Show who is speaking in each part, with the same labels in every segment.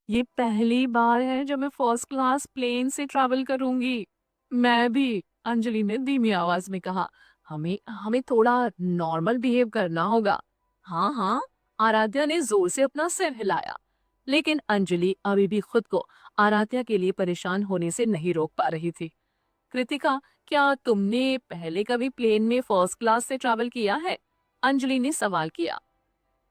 Speaker 1: ये पहली बार है जब मैं फर्स्ट क्लास प्लेन से ट्रैवल करूंगी। मैं भी, अंजलि ने धीमी आवाज में कहा। हमें हमें थोड़ा नॉर्मल बिहेव करना होगा। हाँ हाँ, आराध्या ने जोर से अपना सिर हिलाया। लेकिन अंजलि अभी भी खुद को आराध्या के लिए परेशान होने से नहीं रोक पा रही थी। कृतिका, क्या तुमने पहले कभी प्लेन में फर्स्ट क्लास से ट्रैवल किया है? अंजलि ने सवाल किया।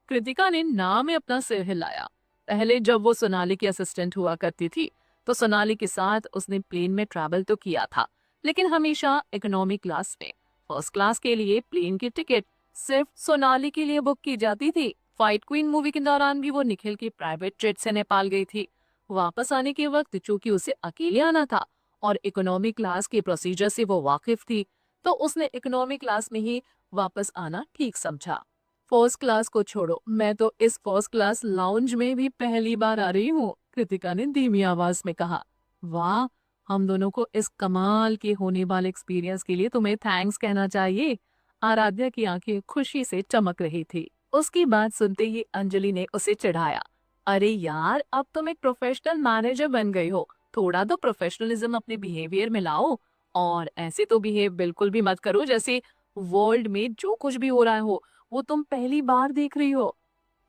Speaker 1: कृतिका ने ना में अपना सिर हिलाया। पहले जब वो सोनाली की असिस्टेंट हुआ करती थी, तो सोनाली के साथ उसने प्लेन में ट्रैवल तो किया था, लेकिन हमेशा इकोनॉमी क्लास में। फर्स्ट क्लास के लिए प्लेन की टिकट सिर्फ सोनाली के लिए बुक की जाती थी। फाइट क्वीन मूवी के दौरान भी वो निखिल की प्राइवेट जेट से नेपाल गई थी। वापस आने के वक्त चूंकि उसे अकेले आना था और इकोनॉमी क्लास के प्रोसीजर से वो वाकिफ थी, तो उसने इकोनॉमी क्लास में ही वापस आना ठीक समझा। फर्स्ट क्लास को छोड़ो, मैं तो इस फर्स्ट क्लास लाउंज में भी पहली बार आ रही हूँ, कृतिका ने धीमी आवाज में कहा। वाह, हम दोनों को इस कमाल के होने वाले एक्सपीरियंस के लिए तुम्हें थैंक्स कहना चाहिए। आराध्या की आंखें खुशी से चमक रही थी। उसकी बात सुनते ही अंजलि ने उसे चिढ़ाया। अरे यार, अब तुम एक प्रोफेशनल मैनेजर बन गई हो, थोड़ा तो प्रोफेशनलिज्म अपने बिहेवियर में लाओ। और ऐसे तो बिहेव बिल्कुल भी मत करो जैसे वर्ल्ड में जो कुछ भी हो रहा हो वो तुम पहली बार देख रही हो।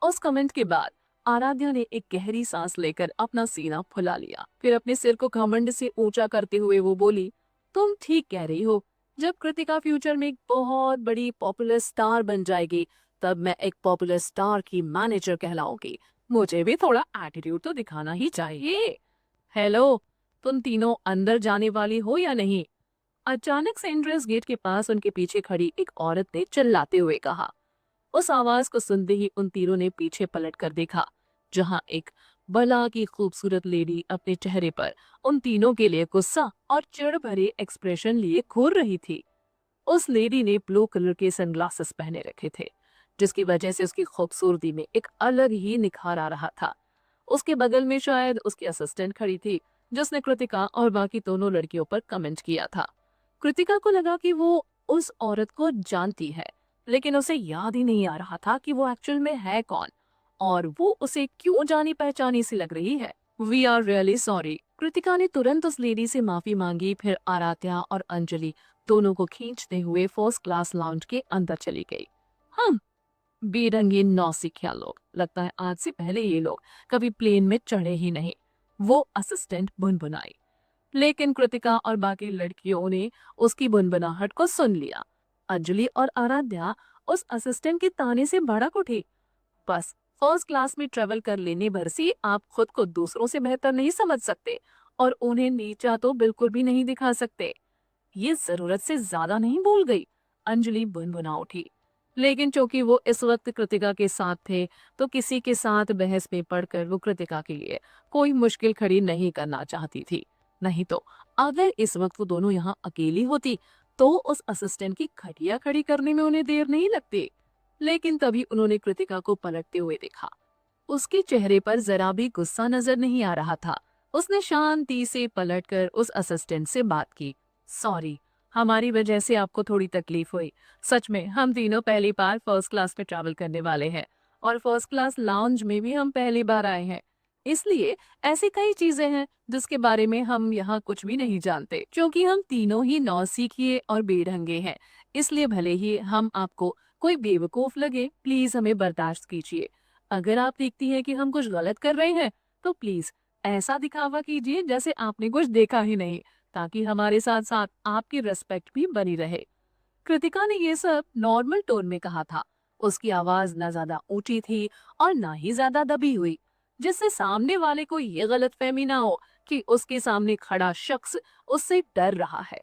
Speaker 1: उस कमेंट के बाद आराध्या ने एक गहरी सांस लेकर अपना सीना फुला लिया। फिर अपने सिर को घमंड से ऊंचा करते हुए वो बोली, तुम ठीक कह रही हो। जब कृतिका फ्यूचर में एक बहुत बड़ी पॉपुलर स्टार बन जाएगी, तब मैं एक पॉपुलर स्टार की मैनेजर कहलाऊंगी। मुझे भी थोड़ा एटीट्यूड तो दिखाना ही चाहिए। हेलो, तुम तीनों अंदर जाने वाली हो या नहीं? अचानक से एंट्रेंस गेट के पास उनके पीछे खड़ी एक औरत ने चिल्लाते हुए कहा। उस आवाज को सुनते ही उन तीनों ने पीछे पलट कर देखा, जहां एक भला की खूबसूरत लेडी अपने चेहरे पर उन तीनों के लिए गुस्सा और चिढ़ भरे एक्सप्रेशन लिए घूर रही थी। उस लेडी ने ब्लू कलर के सनग्लासेस पहने रखे थे, जिसकी वजह से उसकी खूबसूरती में एक अलग ही निखार आ रहा था। उसके बगल में शायद उसकी असिस्टेंट खड़ी थी, जिसने कृतिका और बाकी दोनों लड़कियों पर कमेंट किया था। कृतिका को लगा कि वो उस औरत को जानती है, लेकिन उसे याद ही नहीं आ रहा था कि वो एक्चुअल में है कौन और वो उसे क्यों जानी पहचानी सी लग रही है। We are really sorry. Kritika ने तुरंत उस लेडी से माफी मांगी। फिर आराध्या और अंजलि दोनों को खींचते हुए फर्स्ट क्लास लाउंज के अंदर चली गई। हम बेरंगीन नौसिखिया लोग, लगता है आज से पहले ये लोग कभी प्लेन में चढ़े ही नहीं, वो असिस्टेंट बुनबुनाई। लेकिन कृतिका और बाकी लड़कियों ने उसकी बुनबुनाहट को सुन लिया। अंजलि और आराध्या उस असिस्टेंट के ताने से भड़क उठी। बस, फर्स्ट क्लास में ट्रेवल कर लेने भर से आप खुद को दूसरों से बेहतर नहीं समझ सकते और उन्हें नीचा तो बिल्कुल भी नहीं दिखा सकते। ये जरूरत से ज्यादा नहीं भूल गई, अंजलि बुनबुना उठी। लेकिन चूंकि वो इस वक्त कृतिका के साथ थे, तो किसी के साथ बहस में पड़कर वो कृतिका के लिए कोई मुश्किल खड़ी नहीं करना चाहती थी। नहीं तो अगर इस वक्त वो दोनों यहाँ अकेली होती, तो उस असिस्टेंट की खटिया खड़ी करने में उन्हें देर नहीं लगती। लेकिन तभी उन्होंने कृतिका को पलटते हुए देखा। उसके चेहरे पर जरा भी गुस्सा नजर नहीं आ रहा था। उसने शांति से पलटकर उस असिस्टेंट से बात की। सॉरी, हमारी वजह से आपको थोड़ी तकलीफ हुई। सच में हम तीनों पहली बार फर्स्ट क्लास में ट्रैवल करने वाले हैं और फर्स्ट क्लास लाउंज में भी हम पहली बार आए हैं। इसलिए ऐसी कई चीजें हैं जिसके बारे में हम यहाँ कुछ भी नहीं जानते। क्योंकि हम तीनों ही नौसिखिए और बेढंगे हैं, इसलिए भले ही हम आपको कोई बेवकूफ लगे, प्लीज हमें बर्दाश्त कीजिए। अगर आप देखती हैं कि हम कुछ गलत कर रहे हैं, तो प्लीज ऐसा दिखावा कीजिए जैसे आपने कुछ देखा ही नहीं, ताकि हमारे साथ साथ आपकी रेस्पेक्ट भी बनी रहे। कृतिका ने ये सब नॉर्मल टोन में कहा था। उसकी आवाज ना ज्यादा ऊंची थी और ना ही ज्यादा दबी हुई, जिससे सामने वाले को ये गलतफहमी ना हो कि उसके सामने खड़ा शख्स उससे डर रहा है।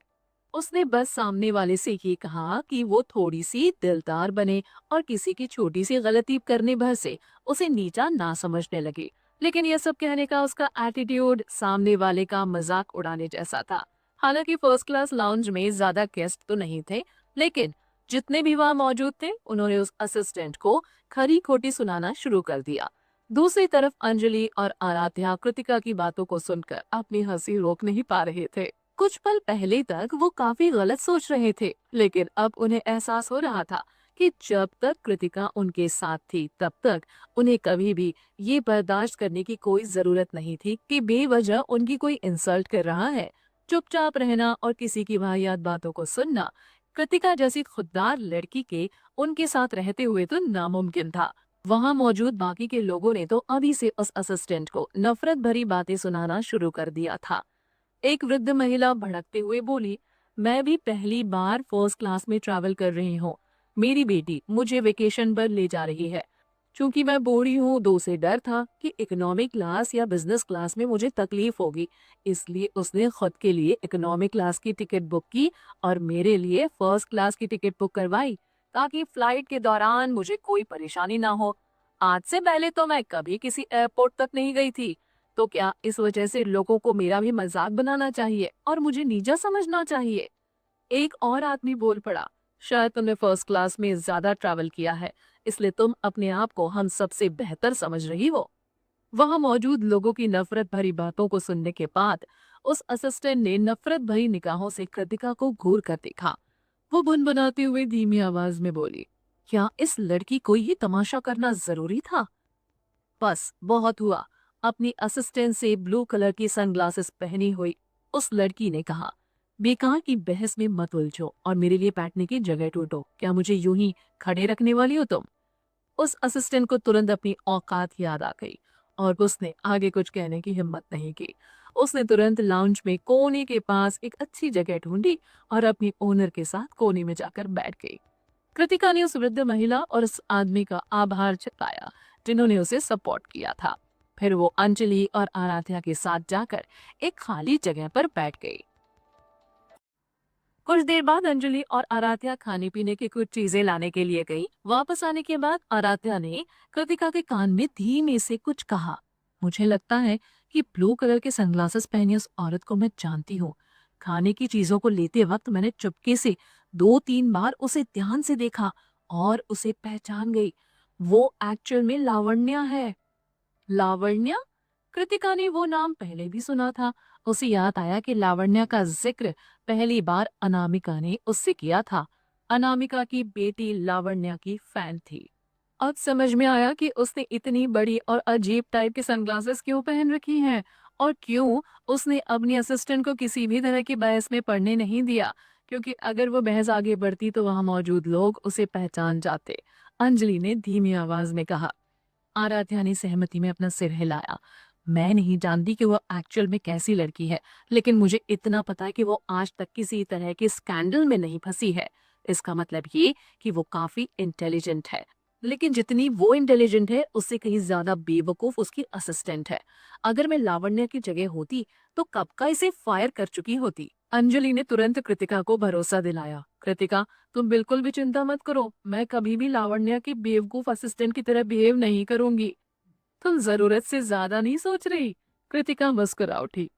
Speaker 1: उसने बस सामने वाले से ये कहा कि वो थोड़ी सी दिलदार बने और किसी की छोटी सी गलती करने भर से उसे नीचा ना समझने लगे। लेकिन यह सब कहने का उसका एटीट्यूड सामने वाले का मजाक उड़ाने जैसा था। हालांकि फर्स्ट क्लास लाउंज में ज्यादा गेस्ट तो नहीं थे, लेकिन जितने भी वहां मौजूद थे उन्होंने उस असिस्टेंट को खरी खोटी सुनाना शुरू कर दिया। दूसरी तरफ अंजलि और आराध्या कृतिका की बातों को सुनकर अपनी हंसी रोक नहीं पा रहे थे। कुछ पल पहले तक वो काफी गलत सोच रहे थे, लेकिन अब उन्हें एहसास हो रहा था कि जब तक कृतिका उनके साथ थी तब तक उन्हें कभी भी ये बर्दाश्त करने की कोई जरूरत नहीं थी कि बेवजह उनकी कोई इंसल्ट कर रहा है। चुपचाप रहना और किसी की वाहियात बातों को सुनना कृतिका जैसी खुददार लड़की के उनके साथ रहते हुए तो नामुमकिन था। वहां मौजूद बाकी के लोगों ने तो अभी से उस असिस्टेंट को नफरत भरी बातें सुनाना शुरू कर दिया था। एक वृद्ध महिला भड़कते हुए बोली, मैं भी पहली बार फर्स्ट क्लास में ट्रैवल कर रही हूँ। मेरी बेटी मुझे वेकेशन पर ले जा रही है। चूंकि मैं बूढ़ी हूँ तो उसे डर था कि इकोनॉमिक क्लास या बिजनेस क्लास में मुझे तकलीफ होगी, इसलिए उसने खुद के लिए इकोनॉमिक क्लास की टिकट बुक की और मेरे लिए फर्स्ट क्लास की टिकट बुक करवाई, ताकि फ्लाइट के दौरान मुझे कोई परेशानी ना हो। आज से पहले तो मैं कभी किसी एयरपोर्ट तक नहीं गई थी, तो क्या इस वजह से लोगों को मेरा भी मजाक बनाना चाहिए और मुझे नीचा समझना चाहिए? एक और आदमी बोल पड़ा, शायद तुमने फर्स्ट क्लास में ज्यादा ट्रैवल किया है, इसलिए तुम अपने आप को हम सबसे बेहतर समझ रही हो। वहां मौजूद लोगों की नफरत भरी बातों को सुनने के बाद उस असिस्टेंट ने नफरत भरी निगाहों से कृतिका को घूर कर देखा। वो बुनबुनाते हुए धीमी आवाज में बोली, क्या इस लड़की को ये तमाशा करना जरूरी था? बस बहुत हुआ। अपनी असिस्टेंट से ब्लू कलर की सनग्लासेस पहनी हुई उस लड़की ने कहा, बेकार की बहस में मत उलझो और मेरे लिए बैठने की जगह ढूंढो। क्या मुझे यूं ही खड़े रखने वाली हो तुम? उस असिस्टेंट को तुरंत अपनी औकात याद आ गई और उसने आगे कुछ कहने की हिम्मत नहीं की। उसने तुरंत लाउंज में कोने के पास एक अच्छी जगह ढूंढी और अपनी ओनर के साथ कोने में जाकर बैठ गई। कृतिका ने उस वृद्ध महिला और उस आदमी का आभार जताया जिन्होंने उसे सपोर्ट किया था। फिर वो अंजलि और आराध्या के साथ जाकर एक खाली जगह पर बैठ गई। कुछ देर बाद अंजलि और आराध्या खाने पीने की कुछ चीजें लाने के लिए गई। वापस आने के बाद आराध्या ने कृतिका के कान में धीमे से कुछ कहा, मुझे लगता है कि ब्लू कलर के सनग्लासेस पहनी उस औरत को मैं जानती हूँ। खाने की चीजों को लेते वक्त मैंने चुपके से 2-3 बार उसे ध्यान से देखा और उसे पहचान गई। वो एक्चुअल में लावण्या है। लावण्या? कृतिका ने वो नाम पहले भी सुना था। उसे याद आया कि लावण्या का जिक्र पहली बार अनामिका ने उससे किया था। अनामिका की बेटी लावण्या की फैन थी। अब समझ में आया कि उसने इतनी बड़ी और अजीब टाइप के सनग्लासेस क्यों पहन रखी हैं और क्यों उसने अपनी असिस्टेंट को किसी भी तरह की बहस में पड़ने नहीं दिया, क्योंकि अगर वो बहस आगे बढ़ती तो वहां मौजूद लोग उसे पहचान जाते। अंजलि ने धीमी आवाज में कहा। आराध्या ने सहमति में अपना सिर हिलाया। मैं नहीं जानती कि वो एक्चुअल में कैसी लड़की है, लेकिन मुझे इतना पता है कि वो आज तक किसी तरह के स्कैंडल में नहीं फंसी है। इसका मतलब ये कि वो काफी इंटेलिजेंट है, लेकिन जितनी वो इंटेलिजेंट है उससे कहीं ज्यादा बेवकूफ उसकी असिस्टेंट है। अगर मैं लावण्य की जगह होती तो कब का इसे फायर कर चुकी होती। अंजलि ने तुरंत कृतिका को भरोसा दिलाया, कृतिका तुम बिल्कुल भी चिंता मत करो, मैं कभी भी लावण्या की बेवकूफ असिस्टेंट की तरह बिहेव नहीं करूंगी। तुम जरूरत से ज्यादा नहीं सोच रही? कृतिका मुस्कुरा उठी।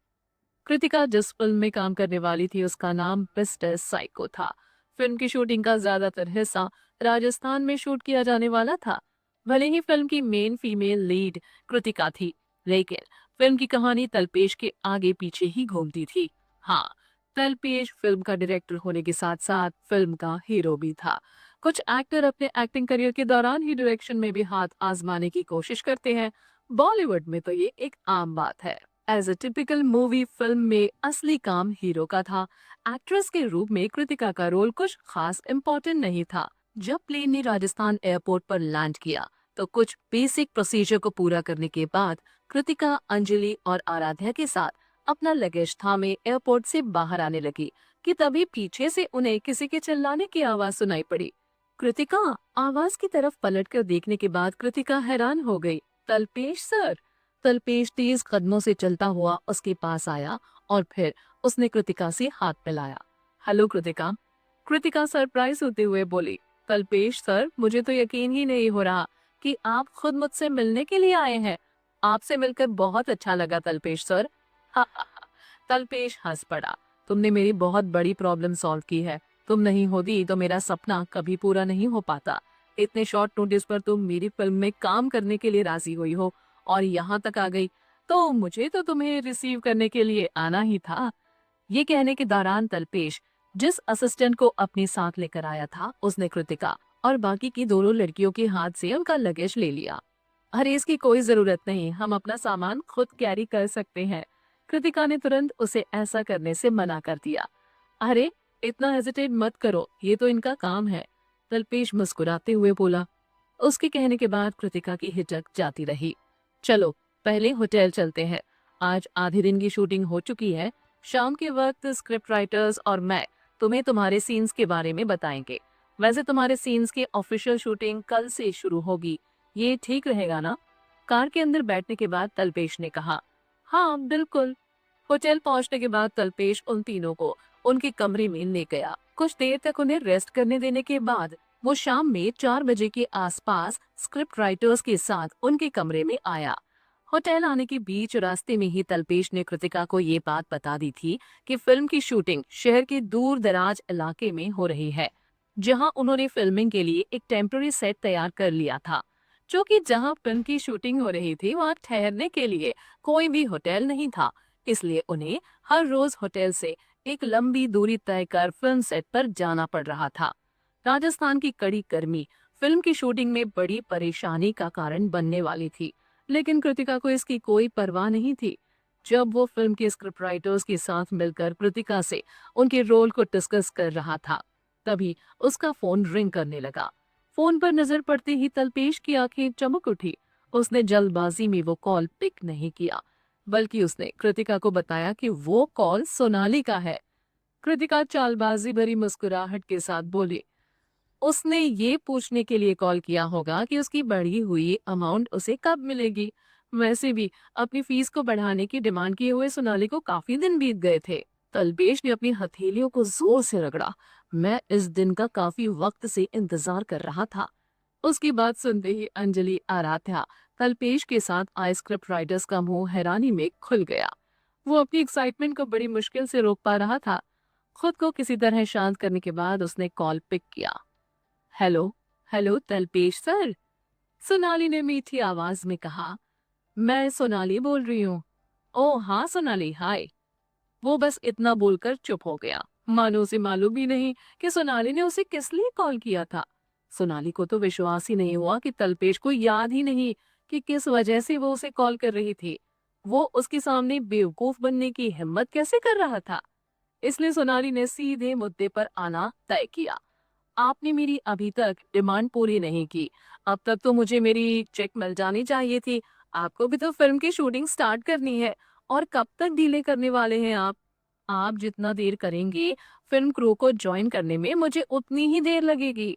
Speaker 1: कृतिका जिस फिल्म में काम करने वाली थी उसका नाम मिस्टर साइको था। फिल्म की शूटिंग का ज्यादातर हिस्सा राजस्थान में शूट किया जाने वाला था। भले ही फिल्म की मेन फीमेल लीड कृतिका थी, लेकिन फिल्म की कहानी तलपेश के आगे पीछे ही घूमती थी। हाँ, तलपेश फिल्म का डायरेक्टर होने के साथ साथ फिल्म का हीरो भी था। कुछ एक्टर अपने एक्टिंग करियर के दौरान ही डायरेक्शन में भी हाथ आजमाने की कोशिश करते हैं। बॉलीवुड में तो ये एक आम बात है। As a typical movie film में असली काम हीरो का था। एक्ट्रेस के रूप में कृतिका का रोल कुछ खास इम्पोर्टेंट नहीं था। जब प्लेन ने राजस्थान एयरपोर्ट पर लैंड किया तो कुछ बेसिक प्रोसीजर को पूरा करने के बाद कृतिका अंजलि और आराध्या के साथ अपना लगेज थामे एयरपोर्ट से बाहर आने लगी कि तभी पीछे से उन्हें किसी के चिल्लाने की आवाज सुनाई पड़ी। कृतिका आवाज की तरफ पलटकर देखने के बाद कृतिका हैरान हो गई। तलपेश सर। तलपेश तेज कदमों से चलता हुआ उसके पास आया और फिर उसने कृतिका से हाथ मिलाया। हेलो कृतिका। कृतिका सरप्राइज होते हुए बोली, तलपेश सर, मुझे तो यकीन ही नहीं हो रहा कि आप खुद मुझसे मिलने के लिए आए हैं। आपसे मिलकर बहुत अच्छा लगा तलपेश सर। हा हा हा। तलपेश हंस पड़ा। तुमने मेरी बहुत बड़ी प्रॉब्लम सॉल्व की है। तुम नहीं होती तो मेरा सपना कभी पूरा नहीं हो पाता। इतने शॉर्ट नोटिस पर तुम मेरी फिल्म में काम करने के लिए राजी हुई हो और यहाँ तक आ गई, तो मुझे तो तुम्हें रिसीव करने के लिए आना ही था। ये कहने के दौरान तलपेश जिस असिस्टेंट को अपने साथ लेकर आया था उसने कृतिका और बाकी की दोनों लड़कियों के हाथ से उनका लगेज ले लिया। अरे इसकी कोई जरूरत नहीं, हम अपना सामान खुद कैरी कर सकते हैं। कृतिका ने तुरंत उसे ऐसा करने से मना कर दिया। अरे इतना हेजिटेट मत करो, ये तो इनका काम है, तल्पेश मुस्कुराते हुए बोला। उसके कहने के बाद कृतिका की हिचक जाती रही। चलो पहले होटल चलते हैं, आज आधे दिन की शूटिंग हो चुकी है। शाम के वक्त स्क्रिप्ट राइटर्स और मैं तुम्हें तुम्हारे सीन्स के बारे में बताएंगे। वैसे तुम्हारे सीन्स की ऑफिशियल शूटिंग कल से शुरू होगी, ये ठीक रहेगा ना? कार के अंदर बैठने के बाद तल्पेश ने कहा। हाँ बिल्कुल। होटल पहुंचने के बाद तल्पेश उन तीनों को उनके कमरे में ले गया। कुछ देर तक उन्हें रेस्ट करने देने के बाद वो शाम में 4 बजे के आसपास स्क्रिप्ट राइटर्स के साथ उनके कमरे में आया। होटल आने के बीच रास्ते में ही तल्पेश ने कृतिका को ये बात बता दी थी कि फिल्म की शूटिंग शहर के दूर दराज इलाके में हो रही है, जहां उन्होंने फिल्मिंग के लिए एक टेम्पररी सेट तैयार कर लिया था। जो कि जहां फिल्म की शूटिंग हो रही थी वहां ठहरने के लिए कोई भी होटल नहीं था, इसलिए उन्हें हर रोज होटल से एक लंबी दूरी तय कर फिल्म सेट पर जाना पड़ रहा था। राजस्थान की कड़ी गर्मी फिल्म की शूटिंग में बड़ी परेशानी का कारण बनने वाली थी, लेकिन कृतिका को इसकी कोई परवाह नहीं थी। जब वो फिल्म के स्क्रिप्ट राइटर्स के साथ मिलकर कृतिका से उनके रोल को डिस्कस कर रहा था, तभी उसका फोन रिंग करने लगा। फोन पर नजर पड़ते ही तल्पेश की आंखें चमक उठी। उसने जल्दबाजी में वो कॉल पिक नहीं किया, बल्कि उसने कृतिका को बताया कि वो कॉल सोनाली का है। कृतिका चालबाजी भरी मुस्कुराहट के साथ बोली, उसने ये पूछने के लिए कॉल किया होगा कि उसकी बढ़ी हुई अमाउंट उसे कब मिलेगी। वैसे भी अपनी फीस को बढ़ाने की डिमांड किए हुए सोनाली को काफी दिन बीत गए थे। तल्पेश ने अपनी हथेलियों को जोर से रगड़ा। मैं इस दिन का काफी वक्त से इंतजार कर रहा था। उसकी बात सुनते ही अंजलि आराध्या तल्पेश के साथ आए स्क्रिप्ट राइटर्स का मुंह हैरानी में खुल गया। वो अपनी एक्साइटमेंट को बड़ी मुश्किल से रोक पा रहा था। खुद को किसी तरह शांत करने के बाद उसने कॉल पिक किया। हेलो। हेलो तल्पेश सर, सोनाली ने मीठी आवाज में कहा। मैं सोनाली बोल रही हूँ। ओह हाँ सोनाली, हाय। वो बस इतना बोलकर चुप हो गया, मानो उसे मालूम भी नहीं कि सोनाली ने उसे किस लिए कॉल किया था। सोनाली को तो विश्वास ही नहीं हुआ कि तल्पेश को याद ही नहीं कि किस वजह से वो उसे कॉल कर रही थी। वो उसके सामने बेवकूफ बनने की हिम्मत कैसे कर रहा था। इसलिए सोनाली ने सीधे मुद्दे पर आना तय किया। आपने मेरी अभी तक डिमांड पूरी नहीं की। अब तक तो मुझे मेरी चेक मिल जानी चाहिए थी। आपको भी तो फिल्म की शूटिंग स्टार्ट करनी है, और कब तक डिले करने वाले हैं आप? आप जितना देर करेंगे फिल्म क्रू को ज्वाइन करने में मुझे उतनी ही देर लगेगी।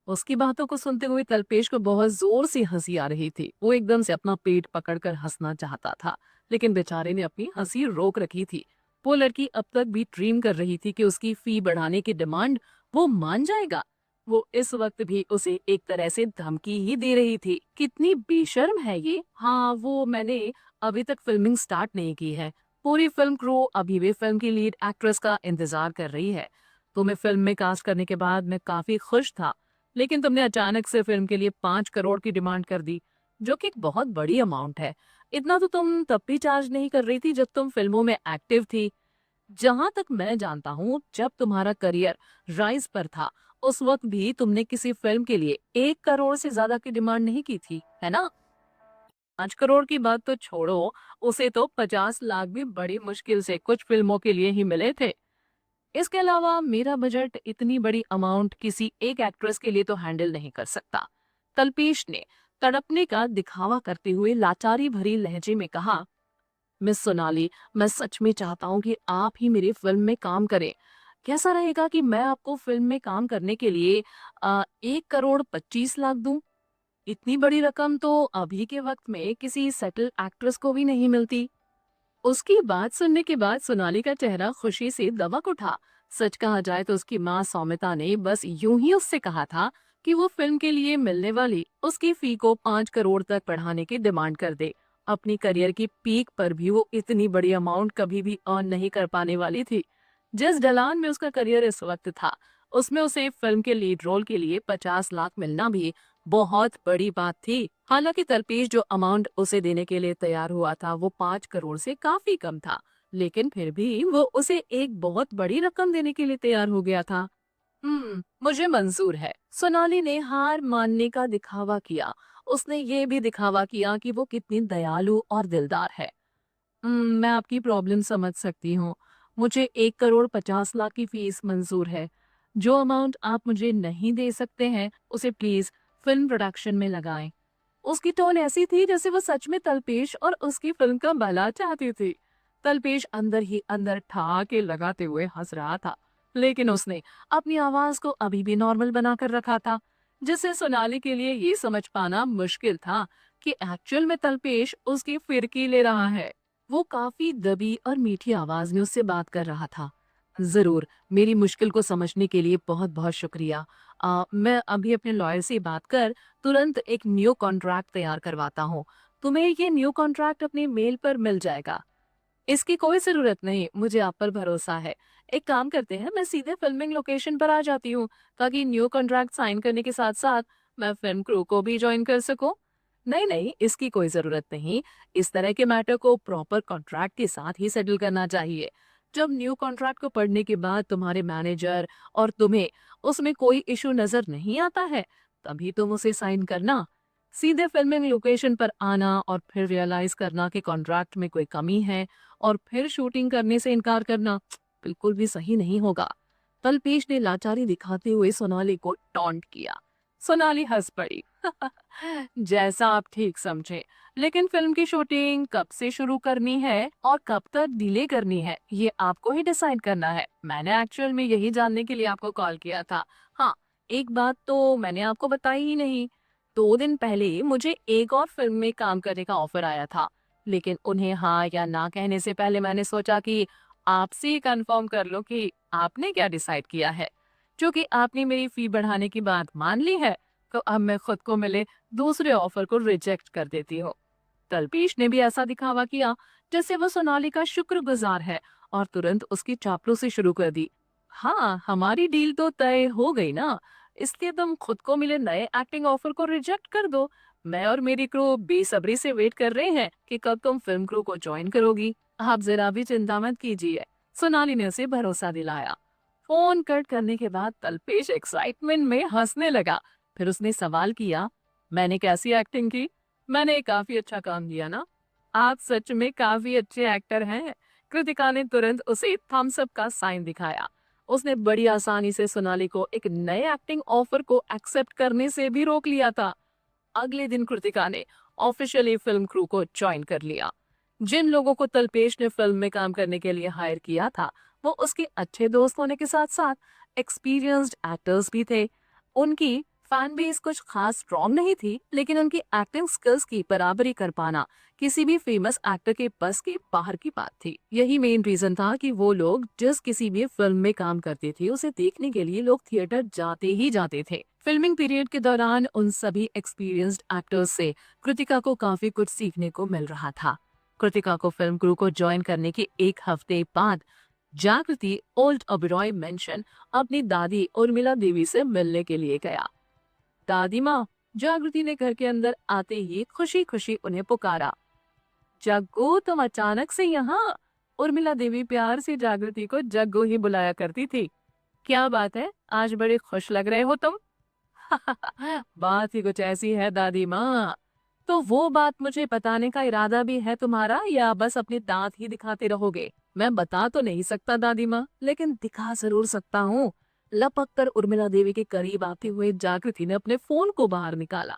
Speaker 1: उसकी बातों को सुनते हुए तल्पेश को बहुत जोर से हंसी आ रही थी। वो एकदम से अपना पेट पकड़कर हंसना चाहता था, लेकिन बेचारे ने अपनी हंसी रोक रखी थी। वो लड़की अब तक भी ड्रीम कर रही थी कि उसकी फी बढ़ाने की डिमांड वो मान जाएगा। वो इस वक्त भी उसे एक तरह से धमकी ही दे रही थी। कितनी बेशर्म है ये। हाँ वो मैंने अभी तक फिल्मिंग स्टार्ट नहीं की है। पूरी फिल्म क्रू अभी भी फिल्म की लीड एक्ट्रेस का इंतजार कर रही है। तुम्हें फिल्म में कास्ट करने के बाद मैं काफी खुश था, लेकिन तुमने अचानक से फिल्म के लिए 5 करोड़ की डिमांड कर दी, जो कि एक बहुत बड़ी अमाउंट है। इतना तो तुम तब भी चार्ज नहीं कर रही थी जब तुम फिल्मों में एक्टिव थी। जहां तक मैं जानता हूँ, जब तुम्हारा करियर राइज पर था उस वक्त भी तुमने किसी फिल्म के लिए 1 करोड़ से ज्यादा की डिमांड नहीं की थी, है ना? 5 करोड़ की बात तो छोड़ो, उसे तो 50 लाख भी बड़ी मुश्किल से कुछ फिल्मों के लिए ही मिले थे। इसके अलावा मेरा बजट इतनी बड़ी अमाउंट किसी एक एक्ट्रेस के लिए तो हैंडल नहीं कर सकता। तल्पेश ने तड़पने का दिखावा करते हुए लाचारी भरी लहजे में कहा। मिस सोनाली, मैं सच में चाहता हूँ कि आप ही मेरी फिल्म में काम करें। कैसा रहेगा कि मैं आपको फिल्म में काम करने के लिए 1 करोड़ 25 लाख दूं? इतनी बड़ी रकम तो अभी के वक्त में किसी सेटल एक्ट्रेस को भी नहीं मिलती। उसकी बात सुनने के बाद सोनाली का चेहरा खुशी से दमक उठा। सच कहा जाए तो उसकी माँ सौमिता ने बस यूं ही उससे कहा था कि वो फिल्म के लिए मिलने वाली उसकी फी को 5 करोड़ तक बढ़ाने की डिमांड कर दे। अपनी करियर की पीक पर भी वो इतनी बड़ी अमाउंट कभी भी अर्न नहीं कर पाने वाली थी। जिस ढलान में उसका करियर इस वक्त था, उसमें उसे फिल्म के लीड रोल के लिए 50 लाख मिलना भी बहुत बड़ी बात थी। हालांकि तल्पेश जो अमाउंट उसे देने के लिए तैयार हुआ था वो 5 करोड़ से काफी कम था, लेकिन फिर भी वो उसे एक बहुत बड़ी रकम देने के लिए तैयार हो गया था। मुझे मंजूर है। सोनाली ने हार मानने का दिखावा किया। उसने ये भी दिखावा किया कि वो कितनी दयालु और दिलदार है। मैं आपकी प्रॉब्लम समझ सकती हूँ। मुझे 1,50,00,000 की फीस मंजूर है। जो अमाउंट आप मुझे नहीं दे सकते हैं, उसे प्लीज फिल्म प्रोडक्शन में लगाएं। उसकी टोन ऐसी थी जैसे वो सच में तलपेश और उसकी फिल्म का भला चाहती थी। तलपेश अंदर ही अंदर ठहाके लगाते हुए हंस रहा था, लेकिन उसने अपनी आवाज को अभी भी नॉर्मल बना कर रखा था, जिससे सोनाली के लिए ये समझ पाना मुश्किल था कि एक्चुअल में तलपेश उसकी फिरकी ले रहा है। वो काफी दबी और मीठी आवाज में उससे बात कर रहा था। जरूर, मेरी मुश्किल को समझने के लिए बहुत बहुत शुक्रिया। मैं अभी अपने लॉयर से बात कर तुरंत एक न्यू कॉन्ट्रैक्ट तैयार करवाता हूँ। तुम्हें ये न्यू कॉन्ट्रैक्ट अपने मेल पर मिल जाएगा। इसकी कोई ज़रूरत नहीं, मुझे आप पर भरोसा है। एक काम करते हैं, मैं सीधे फ़िल्मिंग लोकेशन पर आ जाती हूँ, ताकि न्यू कॉन्ट्रैक्ट साइन करने के साथ-साथ मैं फ़िल्म क्रू को भी जॉइन कर सकूँ। नहीं, इसकी कोई ज़रूरत नहीं। इस तरह के मैटर को प्रॉपर कॉन्ट्रैक्ट के साथ ही सेटल करना चाहिए। जब न्यू कॉन्ट्रैक्ट को पढ़ने के बाद तुम्हारे मैनेजर और तुम्हें उसमें कोई इश्यू नज़र नहीं आता है, तभी तुम उसे साइन करना। सीधे फ़िल्मिंग लोकेशन पर आना और फिर रियलाइज़ करना कि कॉन्ट्रैक्ट में कोई कमी है और फिर शूटिंग करने से इनकार करना बिल्कुल भी सही नहीं होगा। तलपेश ने लाचारी दिखाते हुए सोनाली को टॉन्ट किया। सोनाली हंस पड़ी। जैसा आप ठीक समझे, लेकिन फिल्म की शूटिंग कब से शुरू करनी है और कब तक डिले करनी है, ये आपको ही डिसाइड करना है। मैंने एक्चुअल में यही जानने के लिए आपको कॉल किया था। हाँ, एक बात तो मैंने आपको बताई ही नहीं। 2 दिन पहले मुझे एक और फिल्म में काम करने का ऑफर आया था, लेकिन उन्हें हाँ या ना कहने से पहले मैंने सोचा कि आपसे ही कंफर्म कर लो कि आपने क्या डिसाइड किया है। क्योंकि आपने मेरी फी बढ़ाने की बात मान ली है, तो अब मैं खुद को मिले दूसरे ऑफर को रिजेक्ट कर देती हूँ। तलपीश ने भी ऐसा दिखावा किया जैसे वो सोनाली का शुक्रगुजार है और तुरंत उसकी चापलूसी शुरू कर दी। हाँ, हमारी डील तो तय हो गई ना, इसलिए तुम खुद को मिले नए एक्टिंग ऑफर को रिजेक्ट कर दो। मैं और मेरी क्रू बेसब्री से वेट कर रहे हैं कि कब तुम फिल्म क्रू को ज्वाइन करोगी। आप जरा भी चिंता मत कीजिए, सोनाली ने उसे भरोसा दिलाया। फोन कट करने के बाद तलपेश एक्साइटमेंट में हंसने लगा। फिर उसने सवाल किया, मैंने कैसी एक्टिंग की? मैंने काफी अच्छा काम किया ना? आप सच में काफी अच्छे एक्टर हैं। कृतिका ने तुरंत उसे थम्स अप का साइन दिखाया। उसने बड़ी आसानी से सोनाली को एक नए एक्टिंग ऑफर को एक्सेप्ट करने से भी रोक लिया था। अगले दिन कृतिका ने ऑफिशियली फिल्म क्रू को ज्वाइन कर लिया। जिन लोगों को तलपेश ने फिल्म में काम करने के लिए हायर किया था, वो उसके अच्छे दोस्त होने के साथ साथ एक्सपीरियंस्ड एक्टर्स भी थे। उनकी फैन बेस कुछ खास स्ट्रॉन्ग नहीं थी, लेकिन उनकी एक्टिंग स्किल्स की बराबरी कर पाना किसी भी फेमस एक्टर के बस के बाहर की बात थी। यही मेन रीजन था कि वो लोग जिस किसी भी फिल्म में काम करते थे, उसे देखने के लिए लोग थिएटर जाते ही जाते थे। फिल्मिंग पीरियड के दौरान उन सभी एक्सपीरियंस्ड एक्टर्स से कृतिका को काफी कुछ सीखने को मिल रहा था। कृतिका को फिल्म क्रू को ज्वाइन करने के 1 हफ्ते बाद जागृति ओल्ड ओबेरॉय मेंशन अपनी दादी उर्मिला देवी से मिलने के लिए गया। दादी माँ, जागृति ने घर के अंदर आते ही खुशी खुशी उन्हें पुकारा। जग्गू, तुम अचानक से यहाँ? उर्मिला देवी प्यार से जागृति को जग्गू ही बुलाया करती थी। क्या बात है, आज बड़े खुश लग रहे हो तुम। बात ही कुछ ऐसी है दादी माँ। तो वो बात मुझे बताने का इरादा भी है तुम्हारा, या बस अपने दांत ही दिखाते रहोगे? मैं बता तो नहीं सकता दादी माँ, लेकिन दिखा जरूर सकता हूँ। लपक कर उर्मिला देवी के करीब आते हुए जागृति ने अपने फोन को बाहर निकाला।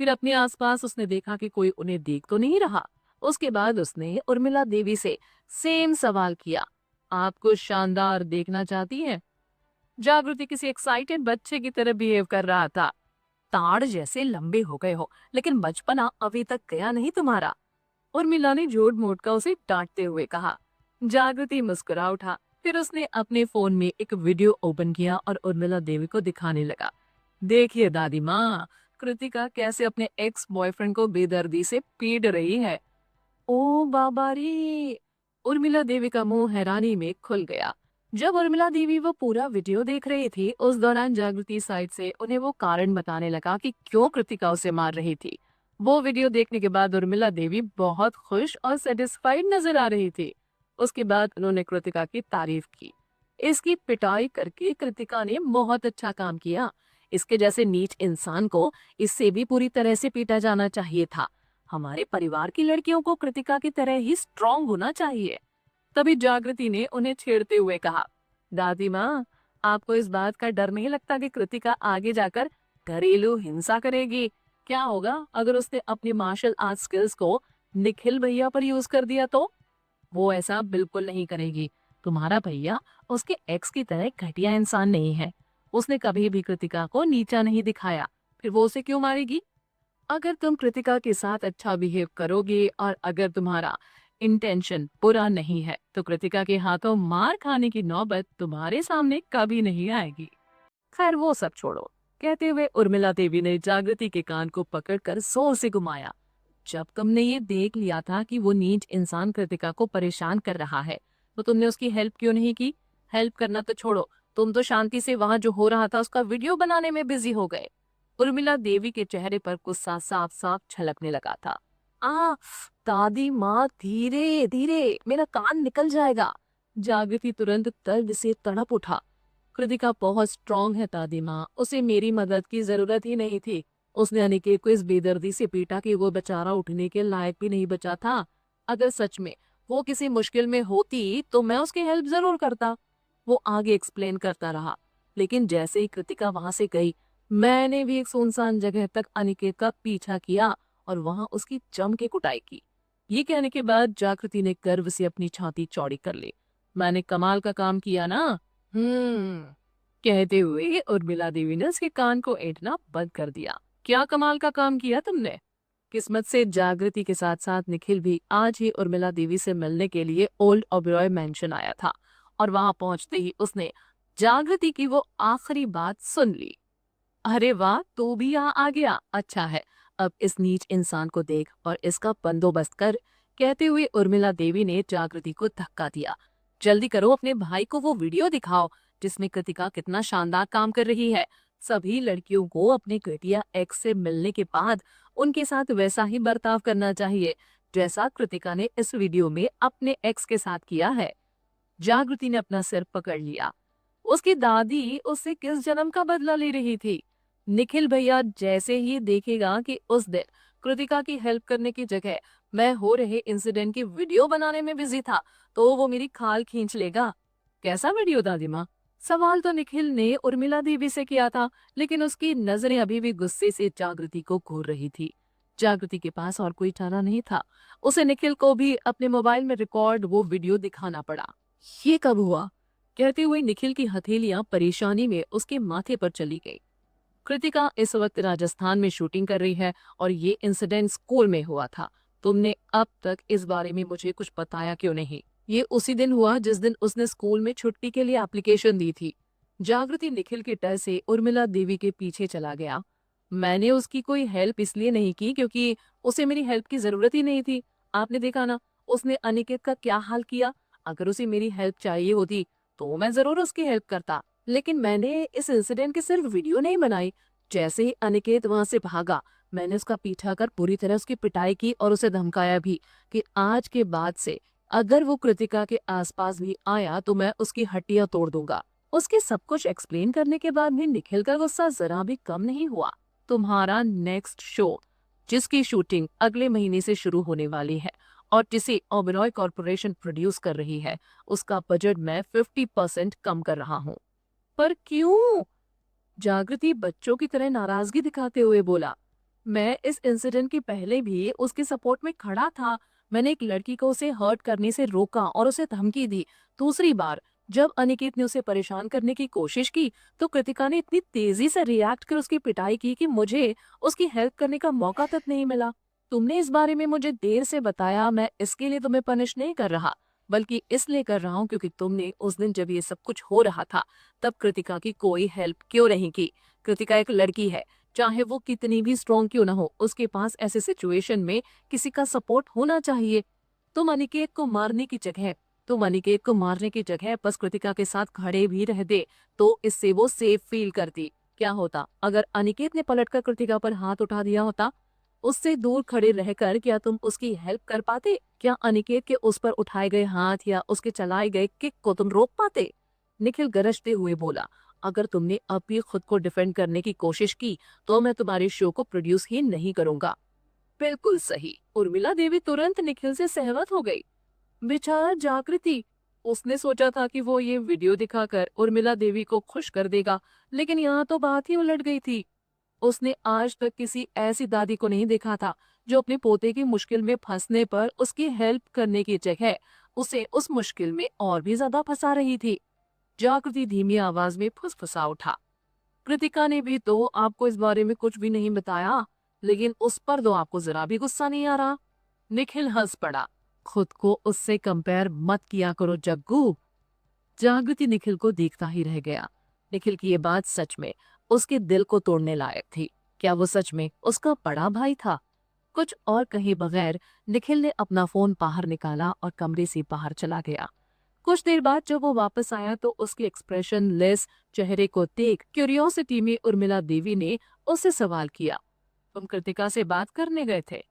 Speaker 1: फिर अपने आसपास उसने देखा कि कोई उन्हें देख तो नहीं रहा। उसके बाद उसने उर्मिला देवी से सेम सवाल किया, आप कुछ शानदार देखना चाहती हैं? जागृति किसी एक्साइटेड बच्चे की तरह बिहेव कर रहा था। ताड़ जैसे लंबे हो गए हो, लेकिन बचपना अभी तक गया नहीं तुम्हारा। उर्मिला ने झूठ मूठ का उसे डांटते हुए कहा। जागृति मुस्कुरा उठा। फिर उसने अपने फोन में एक वीडियो ओपन किया और उर्मिला देवी को दिखाने लगा। देखिए दादी माँ, कृतिका कैसे अपने एक्स बॉयफ्रेंड को बेदर्दी से पीट रही है। ओ बाबा रे! उर्मिला देवी का मुंह हैरानी में खुल गया। जब उर्मिला देवी वो पूरा वीडियो देख रही थी, उस दौरान जागृति साइड से उन्हें वो कारण बताने लगा कि क्यों कृतिका उसे मार रही थी। वो वीडियो देखने के बाद उर्मिला देवी बहुत खुश और सेटिस्फाइड नजर आ रही थी। उसके बाद उन्होंने कृतिका की तारीफ की। इसकी पिटाई करके कृतिका ने बहुत अच्छा काम किया। इसके जैसे नीच इंसान को इससे भी पूरी तरह से पीटा जाना चाहिए था। हमारे परिवार की लड़कियों को कृतिका की तरह ही स्ट्रांग होना चाहिए। तभी जागृति ने उन्हें छेड़ते हुए कहा, दादी माँ, आपको इस बात का डर नहीं लगता कि कृतिका आगे जाकर घरेलू हिंसा करेगी? क्या होगा अगर उसने अपनी मार्शल आर्ट स्किल्स को निखिल भैया पर यूज कर दिया तो? वो ऐसा बिल्कुल नहीं करेगी। तुम्हारा भैया उसके एक्स की तरह घटिया इंसान नहीं है। उसने कभी भी कृतिका को नीचा नहीं दिखाया। फिर वो उसे क्यों मारेगी? अगर तुम कृतिका के साथ अच्छा बिहेव करोगे और अगर तुम्हारा इंटेंशन बुरा नहीं है तो कृतिका के हाथों मार खाने की नौबत तुम्हारे सामने कभी नहीं आएगी। खैर वो सब छोड़ो। कहते हुए उर्मिला देवी ने जागृति के कान को पकड़कर जोर से घुमाया। जब तुमने ये देख लिया था कि वो नीच इंसान कृतिका को परेशान कर रहा है तो तुमने उसकी हेल्प क्यों नहीं की? हेल्प करना तो छोड़ो, तुम तो शांति से वहां जो हो रहा था उसका वीडियो बनाने में बिजी हो गए। उर्मिला देवी के चेहरे पर गुस्सा साफ साफ छलकने लगा था। आ दादी माँ, धीरे धीरे, मेरा कान निकल जाएगा। जागृति तुरंत दर्द से तड़प उठा। कृतिका बहुत स्ट्रांग है दादी माँ, उसे मेरी मदद की जरूरत ही नहीं थी। उसने अनिकेत को इस बेदर्दी से पीटा कि वो बेचारा उठने के लायक भी नहीं बचा था। अगर सच में वो किसी मुश्किल में होती तो मैं उसकी हेल्प जरूर करता। वो आगे एक्सप्लेन करता रहा। लेकिन जैसे ही कृतिका वहां से गई, मैंने भी एक सुनसान जगह तक अनिकेत का पीछा किया और वहां उसकी जम के कुटाई की। ये कहने के बाद जागृति ने गर्व से अपनी छाती चौड़ी कर ली। मैंने कमाल का काम किया ना? हम्म। कहते हुए उर्मिला देवी ने उसके कान को ऐंठना बंद कर दिया। क्या कमाल का काम किया तुमने? किस्मत से जागृति के साथ साथ निखिल भी आज ही उर्मिला देवी से मिलने के लिए ओल्ड ओबरॉय मेंशन आया था और वहां पहुंचते ही उसने जागृति की वो आखिरी बात सुन ली। अरे वाह, तू भी यहाँ आ गया, अच्छा है। अब इस नीच इंसान को देख और इसका बंदोबस्त कर। कहते हुए उर्मिला देवी ने जागृति को धक्का दिया। जल्दी करो, अपने भाई को वो वीडियो दिखाओ जिसमें कृतिका कितना शानदार काम कर रही है। सभी लड़कियों को अपने घटिया एक्स से मिलने के बाद उनके साथ वैसा ही बर्ताव करना चाहिए जैसा कृतिका ने इस वीडियो में अपने एक्स के साथ किया है। जागृति ने अपना सिर पकड़ लिया। उसकी दादी उससे किस जन्म का बदला ले रही थी? निखिल भैया जैसे ही देखेगा कि उस दिन कृतिका की हेल्प करने की जगह मैं हो रहे इंसिडेंट की वीडियो बनाने में बिजी था तो वो मेरी खाल खींच लेगा। कैसा वीडियो दादी माँ? सवाल तो निखिल ने उर्मिला देवी से किया था, लेकिन उसकी नजरें अभी भी गुस्से से जागृति को घूर रही थी। जागृति के पास और कोई चारा नहीं था। उसे निखिल को भी अपने मोबाइल में रिकॉर्ड वो वीडियो दिखाना पड़ा। ये कब हुआ? कहते हुए निखिल की हथेलियां परेशानी में उसके माथे पर चली गई। कृतिका इस वक्त राजस्थान में शूटिंग कर रही है और ये इंसिडेंट स्कूल में हुआ था। तुमने अब तक इस बारे में मुझे कुछ बताया क्यों नहीं? ये उसी दिन हुआ जिस दिन उसने स्कूल में छुट्टी के लिए एप्लीकेशन दी थी। जागृति निखिल के डर से उर्मिला देवी के पीछे चला गया। मैंने उसकी कोई हेल्प इसलिए नहीं की क्योंकि उसे मेरी हेल्प की जरूरत ही नहीं थी। आपने देखा ना उसने अनिकेत का क्या हाल किया। अगर उसे मेरी हेल्प चाहिए होती तो मैं जरूर उसकी हेल्प करता, लेकिन मैंने इस इंसिडेंट की सिर्फ वीडियो नहीं बनाई। जैसे ही अनिकेत वहां से भागा, मैंने उसका पीछा कर पूरी तरह उसकी पिटाई की और उसे धमकाया भी कि आज के बाद से अगर वो कृतिका के आसपास भी आया तो मैं उसकी हड्डियां तोड़ दूंगा। उसके सब कुछ एक्सप्लेन करने के बाद भी निखिल का गुस्सा जरा भी कम नहीं हुआ। तुम्हारा नेक्स्ट शो, जिसकी शूटिंग अगले महीने से शुरू होने वाली है और जिसे ओबेरॉय कॉर्पोरेशन प्रोड्यूस कर रही है, उसका बजट मैं 50% कम कर रहा हूँ। पर क्यों? जागृति बच्चों की तरह नाराजगी दिखाते हुए बोला। मैं इस इंसिडेंट के पहले भी उसके सपोर्ट में खड़ा था। मैंने एक लड़की को उसे हर्ट करने से रोका और उसे धमकी दी। दूसरी बार जब अनिकेत ने उसे परेशान करने की कोशिश की तो कृतिका ने इतनी तेजी से रिएक्ट कर उसकी पिटाई की कि मुझे उसकी हेल्प करने का मौका तक नहीं मिला। तुमने इस बारे में मुझे देर से बताया। मैं इसके लिए तुम्हें पनिश नहीं कर रहा, बल्कि इसलिए कर रहा हूँ क्योंकि तुमने उस दिन जब ये सब कुछ हो रहा था तब कृतिका की कोई हेल्प क्यों नहीं की? कृतिका एक लड़की है, चाहे वो कितनी भी स्ट्रॉन्ग क्यों ना हो, उसके पास ऐसे सिचुएशन में किसी का सपोर्ट होना चाहिए। तुम अनिकेत को मारने की जगह बस कृतिका के साथ खड़े भी रह दे तो इससे वो सेफ फील करती। क्या होता अगर अनिकेत ने पलटकर कृतिका पर हाथ उठा दिया होता? उससे दूर खड़े रहकर क्या तुम उसकी हेल्प कर पाते? क्या अनिकेत के उस पर उठाए गए हाथ या उसके चलाए गए किक को तुम रोक पाते? निखिल गरजते हुए बोला, अगर तुमने अब भी खुद को डिफेंड करने की कोशिश की तो मैं तुम्हारे शो को प्रोड्यूस ही नहीं करूंगा। बिल्कुल सही। उर्मिला देवी तुरंत निखिल से सहमत हो गई। बेचारा जागृति, उसने सोचा था कि वो ये वीडियो दिखाकर उर्मिला देवी को खुश कर देगा, लेकिन यहाँ तो बात ही उलट गई थी। उसने आज तक किसी ऐसी दादी को नहीं देखा था जो अपने पोते की मुश्किल में फंसने पर उसकी हेल्प करने की जगह उसे उस मुश्किल में और भी ज्यादा फंसा रही थी। जागृति धीमी आवाज में फुसफुसा उठा, कृतिका ने भी तो आपको इस बारे में कुछ भी नहीं बताया, लेकिन उस पर तो आपको जरा भी गुस्सा नहीं आ रहा। निखिल हंस पड़ा, खुद को उससे कंपेयर मत किया करो जग्गू। जागृति निखिल को देखता ही रह गया। निखिल की ये बात सच में उसके दिल को तोड़ने लायक थी। क्या वो सच में उसका बड़ा भाई था? कुछ और कहे बगैर निखिल ने अपना फोन बाहर निकाला और कमरे से बाहर चला गया। कुछ देर बाद जब वो वापस आया तो उसके एक्सप्रेशन लेस चेहरे को देख क्यूरियोसिटी में उर्मिला देवी ने उससे सवाल किया, तुम कृतिका से बात करने गए थे?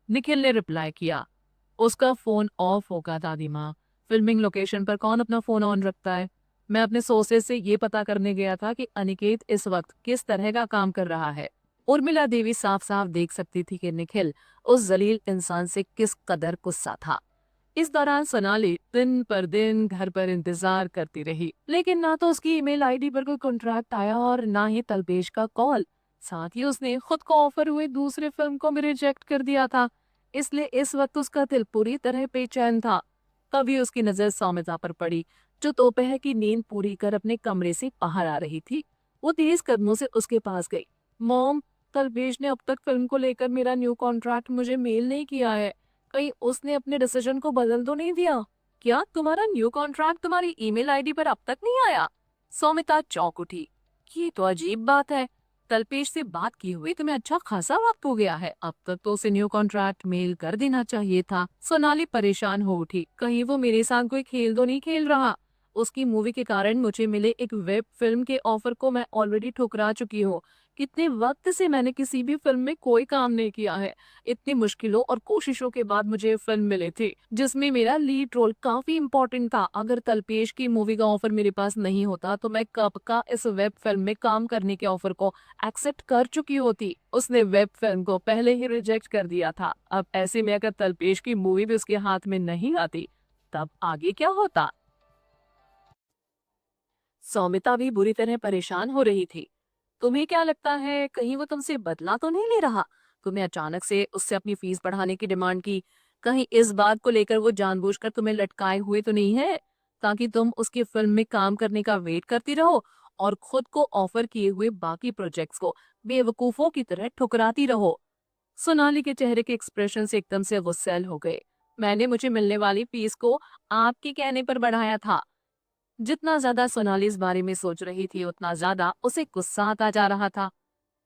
Speaker 1: निखिल ने रिप्लाई किया, उसका फोन ऑफ होगा दादी माँ। फिल्मिंग लोकेशन पर कौन अपना फोन ऑन रखता है? मैं अपने सोर्सेज से ये पता करने गया था कि अनिकेत इस वक्त किस तरह का काम कर रहा है। उर्मिला देवी साफ साफ देख सकती थी कि निखिल उस जलील इंसान से किस कदर गुस्सा था। इस दौरान सोनाली दिन पर दिन घर पर इंतजार करती रही, लेकिन ना तो उसकी ईमेल आईडी पर कोई कॉन्ट्रैक्ट आया और ना ही तलपेश का कॉल। साथ ही उसने खुद को ऑफर हुए दूसरे फिल्म को भी रिजेक्ट कर दिया था, इसलिए इस वक्त उसका दिल पूरी तरह बेचैन था। तभी उसकी नजर सौमिता पर पड़ी, जो दोपहर की नींद पूरी कर अपने कमरे से बाहर आ रही थी। वो तेज कदमों से उसके पास गई। मॉम, तलपेश ने अब तक फिल्म को लेकर मेरा न्यू कॉन्ट्रैक्ट मुझे मेल नहीं किया है। कहीं उसने अपने डिसीजन को बदल तो नहीं दिया? क्या तुम्हारा न्यू कॉन्ट्रैक्ट तुम्हारी ईमेल आईडी पर अब तक नहीं आया? सौमिता चौंक उठी। ये तो अजीब बात है। तलपेश से बात की हुई तुम्हें अच्छा खासा वक्त हो गया है, अब तक तो उसे न्यू कॉन्ट्रैक्ट मेल कर देना चाहिए था। सोनाली परेशान हो उठी, कहीं वो मेरे साथ कोई खेल तो नहीं खेल रहा? उसकी मूवी के कारण मुझे मिले एक वेब फिल्म के ऑफर को मैं ऑलरेडी ठुकरा चुकी हूँ। कितने वक्त से मैंने किसी भी फिल्म में कोई काम नहीं किया है। इतनी मुश्किलों और कोशिशों के बाद मुझे ये फिल्म मिली थी जिसमें मेरा लीड रोल काफी इम्पोर्टेंट था। अगर तलपेश की मूवी का ऑफर मेरे पास नहीं होता तो मैं कब का इस वेब फिल्म में काम करने के ऑफर को एक्सेप्ट कर चुकी होती। उसने वेब फिल्म को पहले ही रिजेक्ट कर दिया था। अब ऐसे में अगर तलपेश की मूवी भी उसके हाथ में नहीं आती तब आगे क्या होता? सौमिता भी बुरी तरह परेशान हो रही थी। तुम्हें क्या लगता है, कहीं वो तुमसे बदला तो नहीं ले रहा? तुम्हें अचानक से उससे अपनी फीस बढ़ाने की डिमांड की, कहीं इस बात को लेकर वो जानबूझकर तुम्हें लटकाए हुए तो नहीं है, ताकि तुम उसकी फिल्म में काम करने का वेट करती रहो और खुद को ऑफर किए हुए बाकी प्रोजेक्ट्स को बेवकूफों की तरह ठुकराती रहो? सोनाली के चेहरे के एक्सप्रेशन से एकदम से गुस्सैल हो गए। मैंने मुझे मिलने वाली फीस को आपके कहने पर बढ़ाया था। जितना ज्यादा सोनाली इस बारे में सोच रही थी उतना ज्यादा उसे गुस्सा आता जा रहा था।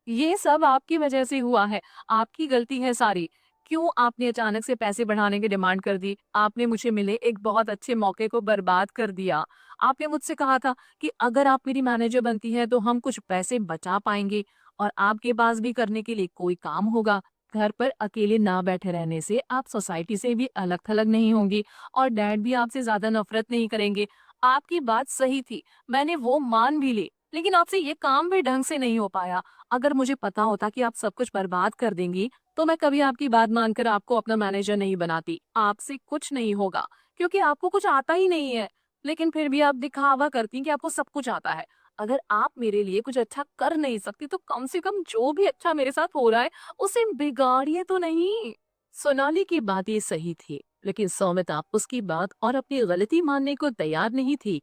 Speaker 1: ये सब आपकी वजह से हुआ है, आपकी गलती है सारी। क्यों आपने अचानक से पैसे बढ़ाने की डिमांड कर दी? आपने मुझे मिले एक बहुत अच्छे मौके को बर्बाद कर दिया। आपने मुझसे कहा था कि अगर आप मेरी मैनेजर बनती है तो हम कुछ पैसे बचा पाएंगे और आपके पास भी करने के लिए कोई काम होगा। घर पर अकेले ना बैठे रहने से आप सोसाइटी से भी अलग थलग नहीं होंगी और डैड भी आपसे ज्यादा नफरत नहीं करेंगे। आपकी बात सही थी, मैंने वो मान भी ली, लेकिन आपसे ये काम भी ढंग से नहीं हो पाया। अगर मुझे पता होता कि आप सब कुछ बर्बाद कर देंगी, तो मैं कभी आपकी बात मानकर आपको अपना मैनेजर नहीं बनाती। आपसे कुछ नहीं होगा, क्योंकि आपको कुछ आता ही नहीं है। लेकिन फिर भी आप दिखावा करती कि आपको सब कुछ आता है। अगर आप मेरे लिए कुछ अच्छा कर नहीं सकती, तो कम से कम जो भी अच्छा मेरे साथ हो रहा है, उसे बिगाड़िए तो नहीं। सोनाली की बातें सही थी, लेकिन सौमिता उसकी बात और अपनी गलती मानने को तैयार नहीं थी।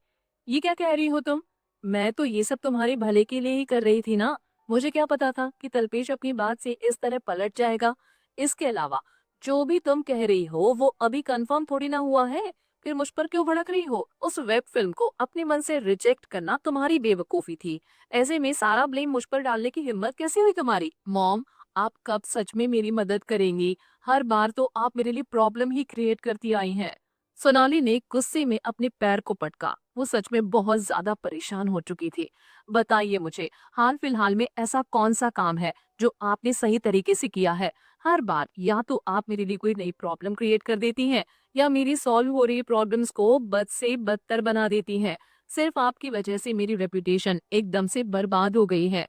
Speaker 1: ये क्या कह रही हो तुम? मैं तो ये सब तुम्हारे भले के लिए ही कर रही थी ना। मुझे क्या पता था कि तलपेश अपनी बात से इस तरह पलट जाएगा। इसके अलावा जो भी तुम कह रही हो वो अभी कंफर्म थोड़ी ना हुआ है। फिर मुझ पर क्यों भड़क रही हो? उस वेब फिल्म को अपने मन से रिजेक्ट करना तुम्हारी बेवकूफी थी। ऐसे में सारा ब्लेम मुझ पर डालने की हिम्मत कैसे हुई तुम्हारी? मॉम, आप कब सच में मेरी मदद करेंगी? हर बार तो आप मेरे लिए प्रॉब्लम ही क्रिएट करती आई हैं। सोनाली ने गुस्से में अपने पैर को पटका। वो सच में बहुत ज्यादा परेशान हो चुकी थी। बताइए मुझे, हाल फिलहाल में ऐसा कौन सा काम है जो आपने सही तरीके से किया है? हर बार या तो आप मेरे लिए कोई नई प्रॉब्लम क्रिएट कर देती हैं या मेरी सॉल्व हो रही प्रॉब्लम्स को बद से बदतर बना देती हैं। सिर्फ आपकी वजह से मेरी रेपुटेशन एकदम से बर्बाद हो गई है।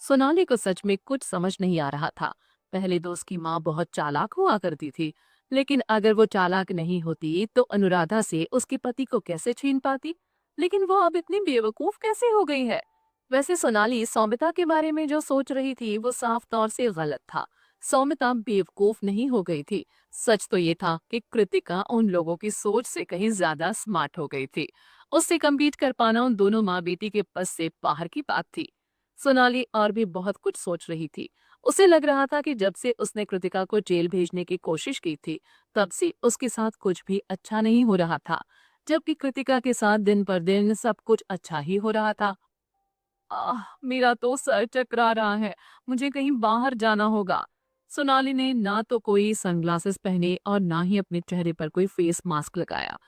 Speaker 1: सोनाली को सच में कुछ समझ नहीं आ रहा था। पहले तो उसकी माँ बहुत चालाक हुआ करती थी, लेकिन अगर वो चालाक नहीं होती तो अनुराधा से उसके पति को कैसे छीन पाती? लेकिन वो अब इतनी बेवकूफ कैसे हो गई है? वैसे सोनाली सौमिता के बारे में जो सोच रही थी वो साफ तौर से गलत था। सौमिता बेवकूफ नहीं हो गई थी। सच तो ये था कि कृतिका उन लोगों की सोच से कहीं ज्यादा स्मार्ट हो गई थी। उससे कम्पीट कर पाना उन दोनों माँ बेटी के बस से बाहर की बात थी। सोनाली और भी बहुत कुछ सोच रही थी। उसे लग रहा था कि जब से उसने कृतिका को जेल भेजने की कोशिश की थी, तब से उसके साथ कुछ भी अच्छा नहीं हो रहा था, जबकि कृतिका के साथ दिन पर दिन सब कुछ अच्छा ही हो रहा था। मेरा तो सर चकरा रहा है, मुझे कहीं बाहर जाना होगा। सोनाली ने ना तो कोई सनग्लासेस पहने और ना ही अपने चेहरे पर कोई फेस मास्क लगाया।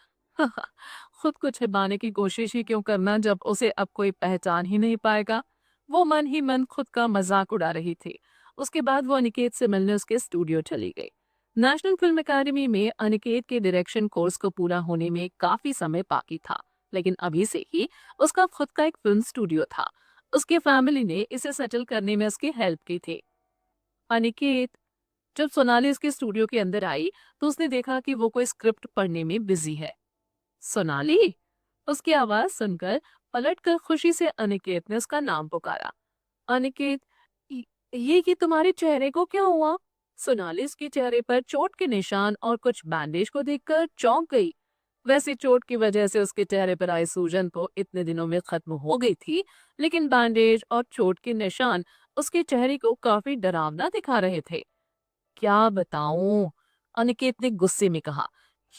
Speaker 1: खुद को छिपाने की कोशिश ही क्यों करना जब उसे अब कोई पहचान ही नहीं पाएगा। वो मन ही मन खुद का मजाक उड़ा रही थी। उसके बाद वो अनिकेत से मिलने उसके स्टूडियो चली गई। नेशनल फिल्म एकेडमी में अनिकेत के डायरेक्शन कोर्स को पूरा होने में काफी समय बाकी था, लेकिन अभी से ही उसका खुद का एक फिल्म स्टूडियो था। उसकी फैमिली ने इसे सेटल करने में उसकी हेल्प की थी। अनिकेत जब सोनाली उसके स्टूडियो के अंदर आई तो उसने देखा कि वो कोई स्क्रिप्ट पढ़ने में बिजी है। सोनाली, उसकी आवाज सुनकर पलटकर खुशी से अनिकेत ने उसका नाम पुकारा। अनिकेत, "य- ये कि तुम्हारे चेहरे को क्या हुआ?" सोनाली उसके चेहरे पर चोट के निशान और कुछ बैंडेज को देखकर चौंक गई। वैसे चोट की वजह से उसके चेहरे पर आई सूजन तो इतने दिनों में खत्म हो गई थी, लेकिन बैंडेज और चोट के निशान उसके चेहरे को काफी डरावना दिखा रहे थे। क्या बताऊं? अनिकेत ने गुस्से में कहा।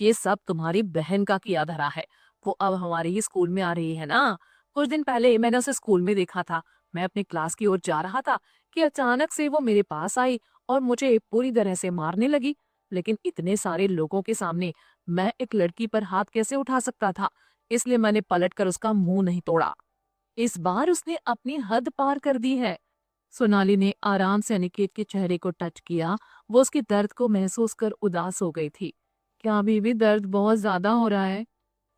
Speaker 1: ये सब तुम्हारी बहन का किया धरा है। वो अब हमारे ही स्कूल में आ रही है ना। कुछ दिन पहले मैंने उसे स्कूल में देखा था। मैं अपनी क्लास की ओर जा रहा था कि अचानक से वो मेरे पास आई और मुझे पूरी तरह से मारने लगी। लेकिन इतने सारे लोगों के सामने मैं एक लड़की पर हाथ कैसे उठा सकता था? इसलिए मैंने पलटकर उसका मुंह नहीं तोड़ा। इस बार उसने अपनी हद पार कर दी है। सोनाली ने आराम से अनिकेत के चेहरे को टच किया। वो उसके दर्द को महसूस कर उदास हो गई थी। क्या अभी भी दर्द बहुत ज्यादा हो रहा है?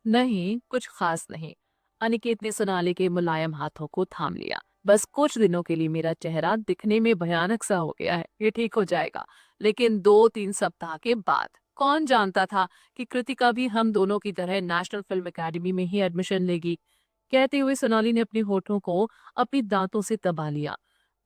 Speaker 1: नहीं, कुछ खास नहीं। अनिकेत ने सोनाली के मुलायम हाथों को थाम लिया। बस कुछ दिनों के लिए मेरा चेहरा दिखने में भयानक सा हो गया है, ये ठीक हो जाएगा। लेकिन 2-3 सप्ताह के बाद कौन जानता था कि कृतिका भी हम दोनों की तरह नेशनल फिल्म एकेडमी में ही एडमिशन लेगी। कहते हुए सोनाली ने अपने होठों को अपनी दांतों से दबा लिया।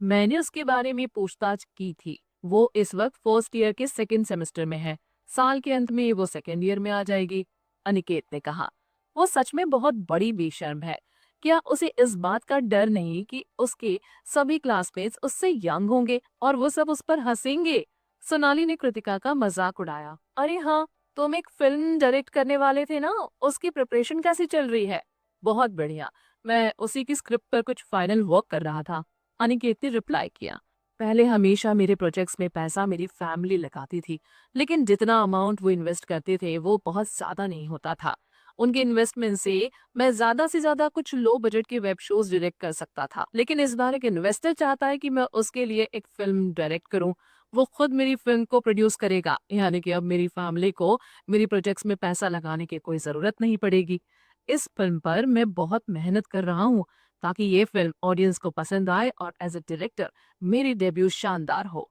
Speaker 1: मैंने उसके बारे में पूछताछ की थी। वो इस वक्त फर्स्ट ईयर के सेकेंड सेमेस्टर में है। साल के अंत में वो सेकेंड ईयर में आ जाएगी। अनिकेत ने कहा। वो सच में बहुत बड़ी बेशर्म है। क्या उसे इस बात का डर नहीं कि उसके सभी क्लासमेट्स उससे यंग होंगे और वो सब उस पर हंसेंगे? सोनाली ने कृतिका का मजाक उड़ाया। अरे हाँ, तुम एक फिल्म डायरेक्ट करने वाले थे ना, उसकी प्रिपरेशन कैसी चल रही है? बहुत बढ़िया। मैं उसी की स्क्रिप्ट पर कुछ फाइनल वर्क कर रहा था। अनिकेत ने रिप्लाई किया। पहले हमेशा मेरे प्रोजेक्ट्स में पैसा मेरी फैमिली लगाती थी, लेकिन जितना अमाउंट वो इन्वेस्ट करते थे वो बहुत ज्यादा नहीं होता था। उनके इन्वेस्टमेंट से मैं ज्यादा से ज्यादा कुछ लो बजट के वेब शोज डायरेक्ट कर सकता था, लेकिन इस बार एक इन्वेस्टर चाहता है कि मैं उसके लिए एक फिल्म डायरेक्ट करूं। वो खुद मेरी फिल्म को प्रोड्यूस करेगा, यानी कि अब मेरी फैमिली को मेरी प्रोजेक्ट्स में पैसा लगाने की कोई जरूरत नहीं पड़ेगी। इस फिल्म पर मैं बहुत मेहनत कर रहा हूँ ताकि ये फिल्म ऑडियंस को पसंद आए और एज ए डायरेक्टर मेरी डेब्यू शानदार हो।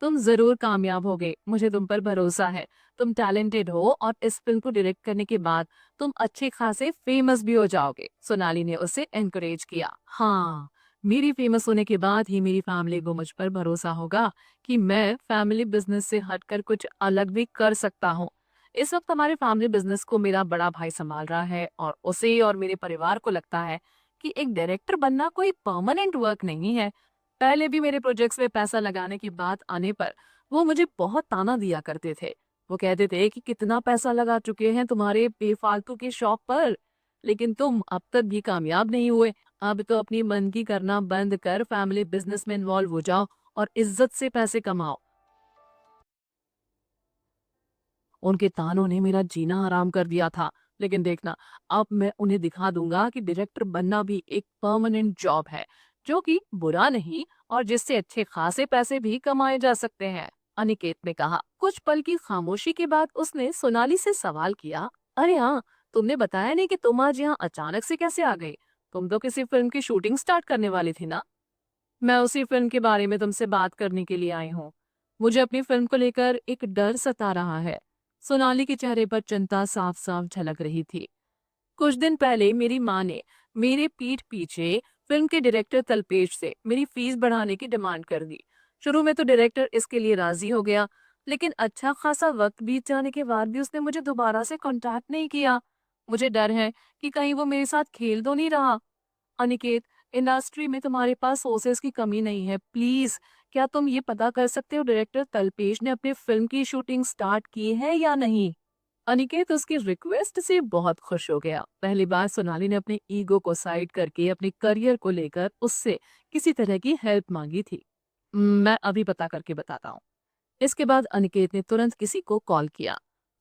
Speaker 1: तुम जरूर कामयाब होगे, मुझे तुम पर भरोसा है। तुम टैलेंटेड हो और इस फिल्म को डायरेक्ट करने के बाद तुम अच्छे खासे फेमस भी हो जाओगे। सोनाली ने उसे एनकरेज किया। हाँ, मेरी फेमस होने के बाद ही मेरी फैमिली को मुझ पर भरोसा होगा कि मैं फैमिली बिजनेस से हटकर कुछ अलग भी कर सकता हूँ। इस वक्त हमारे फैमिली बिजनेस को मेरा बड़ा भाई संभाल रहा है और उसे और मेरे परिवार को लगता है कि एक डायरेक्टर बनना कोई परमानेंट वर्क नहीं है। पहले भी मेरे प्रोजेक्ट्स में पैसा लगाने की बात आने पर वो मुझे बहुत ताना दिया करते थे। वो कहते थे कि कितना पैसा लगा चुके हैं तुम्हारे बेफालतू के शौक पर, लेकिन तुम अब तक भी कामयाब नहीं हुए। अब तो अपनी मन की करना बंद कर फैमिली बिजनेस में इन्वॉल्व हो जाओ और इज्जत से पैसे कमाओ। उनके तानों ने मेरा जीना हराम कर दिया था, लेकिन देखना, अब मैं उन्हें दिखा दूंगा कि डायरेक्टर बनना भी एक परमानेंट जॉब है, जो कि बुरा नहीं और जिससे अच्छे खासे पैसे भी कमाए जा सकते हैं। अनिकेत ने कहा। कुछ पल की खामोशी के बाद उसने सोनाली से सवाल किया। अरे हाँ, तुमने बताया नहीं कि तुम आज यहाँ अचानक से कैसे आ गई? तुम तो किसी फिल्म की शूटिंग स्टार्ट करने वाली थी ना? मैं उसी फिल्म के बारे में तुमसे बात करने के लिए आई हूँ। मुझे अपनी फिल्म को लेकर एक डर सता रहा है। सोनाली के चेहरे पर चिंता साफ-साफ झलक रही थी। कुछ दिन पहले मेरी माँ ने मेरे पीठ पीछे फिल्म के डायरेक्टर तल्पेश से मेरी फीस बढ़ाने की डिमांड कर दी। शुरू में तो डायरेक्टर इसके लिए राजी हो गया, लेकिन अच्छा खासा वक्त बीत जाने के बाद भी उसने मुझे दोबारा से कांटेक्ट नहीं किया। मुझे डर है कि कहीं वो मेरे साथ खेल तो नहीं रहा। अनिकेत, इंडस्ट्री में तुम्हारे पास सोर्सेज की कमी नहीं है। प्लीज, क्या तुम ये पता कर सकते हो डायरेक्टर तल्पेश ने अपनी फिल्म की शूटिंग स्टार्ट की है या नहीं? अनिकेत उसकी रिक्वेस्ट से बहुत खुश हो गया। पहली बार सोनाली ने अपने ईगो को साइड करके अपने करियर को लेकर उससे किसी तरह की हेल्प मांगी थी। मैं अभी पता करके बताता हूँ। इसके बाद अनिकेत ने तुरंत किसी को कॉल किया।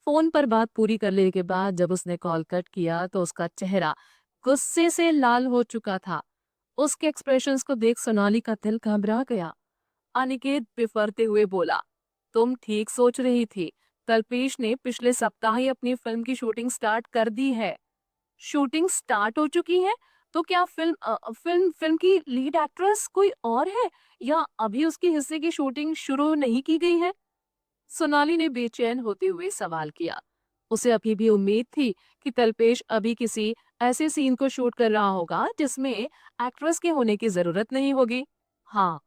Speaker 1: फोन पर बात पूरी कर लेने के बाद जब उसने कॉल कट किया तो उसका चेहरा गुस्से से लाल हो चुका था। उसके एक्सप्रेशंस को देख सोनाली का दिल घबरा गया। अनिकेत बिफरते हुए बोला, तुम ठीक सोच रही थी। कल्पेश ने पिछले सप्ताह ही अपनी फिल्म की शूटिंग स्टार्ट कर दी है। शूटिंग स्टार्ट हो चुकी है? तो क्या फिल्म की लीड एक्ट्रेस कोई और है या अभी उसके हिस्से की शूटिंग शुरू नहीं की गई है? सोनाली ने बेचैन होते हुए सवाल किया। उसे अभी भी उम्मीद थी कि तल्पेश अभी किसी ऐसे सीन को शूट कर रहा होगा जिसमें एक्ट्रेस के होने की जरूरत नहीं होगी। हाँ,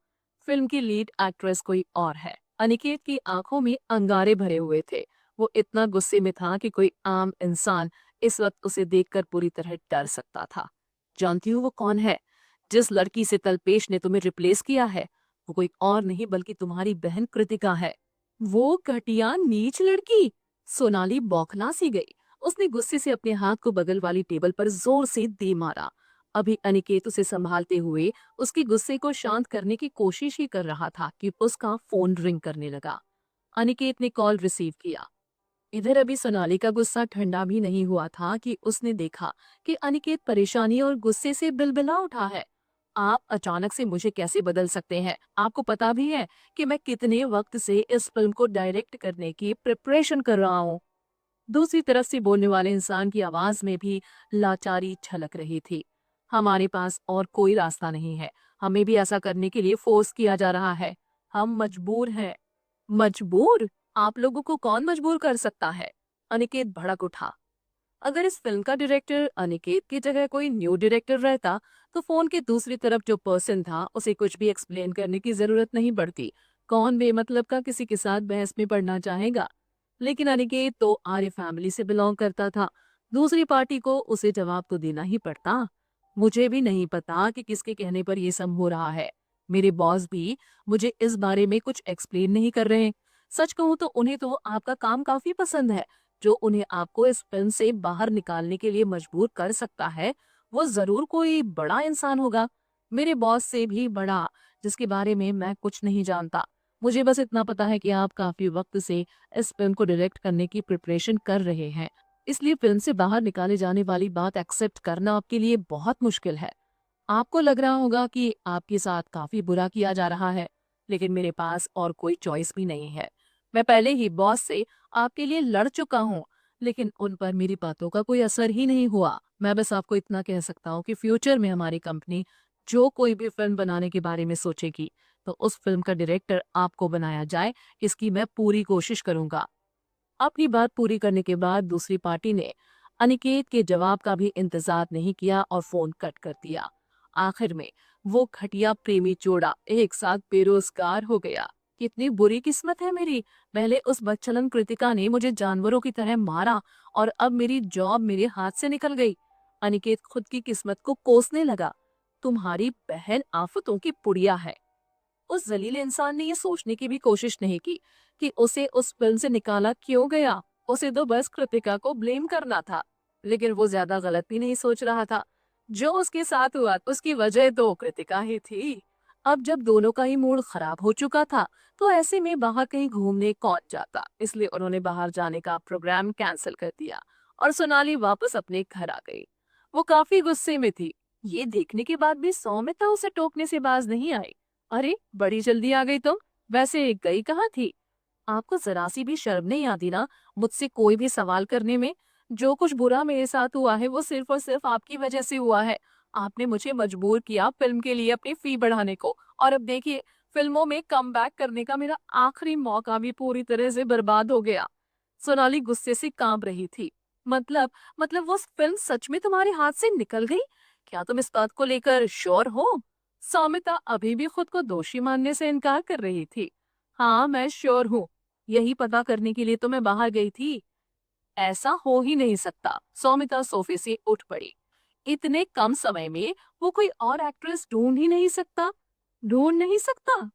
Speaker 1: फिल्म की लीड एक्ट्रेस कोई और है। अनिकेत की आंखों में अंगारे भरे हुए थे। वो इतना गुस्से में था कि कोई आम इंसान इस वक्त उसे देखकर पूरी तरह डर सकता था। जानती हूँ वो कौन है? जिस लड़की से तल्पेश ने तुम्हें रिप्लेस किया है, वो कोई और नहीं बल्कि तुम्हारी बहन कृतिका है। वो घटिया नीच लड़की! सोनाली बौखला सी गई। उसने गुस्से से अपने हाथ को बगल वाली टेबल पर जोर से दे मारा। अभी अनिकेत उसे संभालते हुए उसके गुस्से को शांत करने की कोशिश ही कर रहा था कि उसका फोन रिंग करने लगा। अनिकेत ने कॉल रिसीव किया। इधर अभी सोनाली का गुस्सा ठंडा भी नहीं हुआ था कि उसने देखा कि अनिकेत परेशानी और गुस्से से बिलबिला उठा है। आप अचानक से मुझे कैसे बदल सकते हैं? आपको पता भी है कि मैं कितने वक्त से इस फिल्म को डायरेक्ट करने की प्रिपरेशन कर रहा हूँ। दूसरी तरफ से बोलने वाले इंसान की आवाज में भी लाचारी छलक रही थी। हमारे पास और कोई रास्ता नहीं है। हमें भी ऐसा करने के लिए फोर्स किया जा रहा है। हम मजबूर हैं। मजबूर? आप लोगों को कौन मजबूर कर सकता है? अनिकेत भड़क उठा। अगर इस फिल्म का डायरेक्टर अनिकेत की जगह कोई न्यू डायरेक्टर रहता तो फोन के दूसरी तरफ जो पर्सन था उसे कुछ भी एक्सप्लेन करने की जरूरत नहीं पड़ती। कौन बेमतलब का किसी के साथ बहस में पड़ना चाहेगा? लेकिन अनिकेत तो आर्य फैमिली से बिलोंग करता था। दूसरी पार्टी को उसे जवाब तो देना ही पड़ता। मुझे भी नहीं पता कि किसके कहने पर यह सब हो रहा है। मेरे बॉस भी मुझे इस बारे में कुछ एक्सप्लेन नहीं कर रहे। सच कहूँ तो उन्हें तो आपका काम काफी पसंद है। जो उन्हें आपको इस फिल्म से बाहर निकालने के लिए मजबूर कर सकता है, वो जरूर कोई बड़ा इंसान होगा। मेरे बॉस से भी बड़ा, जिसके बारे में मैं कुछ नहीं जानता। मुझे बस इतना पता है कि आप काफी वक्त से इस फिल्म को डायरेक्ट करने की प्रिपरेशन कर रहे हैं। इसलिए फिल्म से बाहर निकाले जाने वाली बात एक्सेप्ट करना आपके लिए बहुत मुश्किल है। आपको लग रहा होगा कि आपके साथ काफी बुरा किया जा रहा है, लेकिन मेरे पास और कोई चॉइस भी नहीं है। मैं पहले ही बॉस से आपके लिए लड़ चुका हूँ, लेकिन उन पर मेरी बातों का कोई असर ही नहीं हुआ। मैं बस आपको इतना कह सकता हूँ कि फ्यूचर में हमारी कंपनी जो कोई भी फिल्म बनाने के बारे में सोचेगी, तो उस फिल्म का डायरेक्टर आपको बनाया जाए, इसकी मैं पूरी कोशिश करूंगा। अपनी बात पूरी करने के बाद दूसरी पार्टी ने अनिकेत के जवाब का भी इंतजार नहीं किया और फोन कट कर दिया। आखिर में वो घटिया प्रेमी जोड़ा एक साथ बेरोजगार हो गया। कितनी बुरी किस्मत है मेरी। पहले उस बदचलन कृतिका ने मुझे जानवरों की तरह मारा और अब मेरी जॉब मेरे हाथ से निकल गई। अनिकेत खुद की किस्मत को कोसने लगा। तुम्हारी बहन आफतों की पुड़िया है। उस जलील इंसान ने ये सोचने की भी कोशिश नहीं की कि उसे उस फिल्म से निकाला क्यों गया। उसे तो बस कृतिका को ब्लेम करना था, लेकिन वो ज्यादा गलत भी नहीं सोच रहा था। जो उसके साथ हुआ उसकी वजह तो कृतिका ही थी। अब जब दोनों का ही मूड खराब हो चुका था, तो ऐसे में बाहर कहीं घूमने कौन जाता। इसलिए उन्होंने बाहर जाने का प्रोग्राम कैंसिल कर दिया और सोनाली वापस अपने घर आ गई। वो काफी गुस्से में थी। ये देखने के बाद भी सौमिता उसे टोकने से बाज नहीं आई। अरे, बड़ी जल्दी आ गई तुम। वैसे गई कहाँ थी? आपको जरा सी भी शर्म नहीं आती ना मुझसे कोई भी सवाल करने में? जो कुछ बुरा मेरे साथ हुआ है वो सिर्फ और सिर्फ आपकी वजह से हुआ है। आपने मुझे मजबूर किया फ़िल्म के लिए अपनी फ़ी बढ़ाने को, और अब देखिए फ़िल्मों में कमबैक करने का मेरा आखिरी मौका भी पूरी तरह से बर्बाद हो गया। सोनाली गुस्से से काँप रही थी। मतलब वो फ़िल्म सच में तुम्हारे हाथ से निकल गई? क्या तुम इस बात को लेकर श्योर हो? सौमिता अभी भी खुद को दोषी मानने से इनकार कर रही थी। हाँ, मैं श्योर हूँ। यही पता करने के लिए तो मैं बाहर गई थी। ऐसा हो ही नहीं सकता। सौमिता सोफे से उठ पड़ी। इतने कम समय में वो कोई और एक्ट्रेस ढूंढ ही नहीं सकता? ढूंढ नहीं सकता?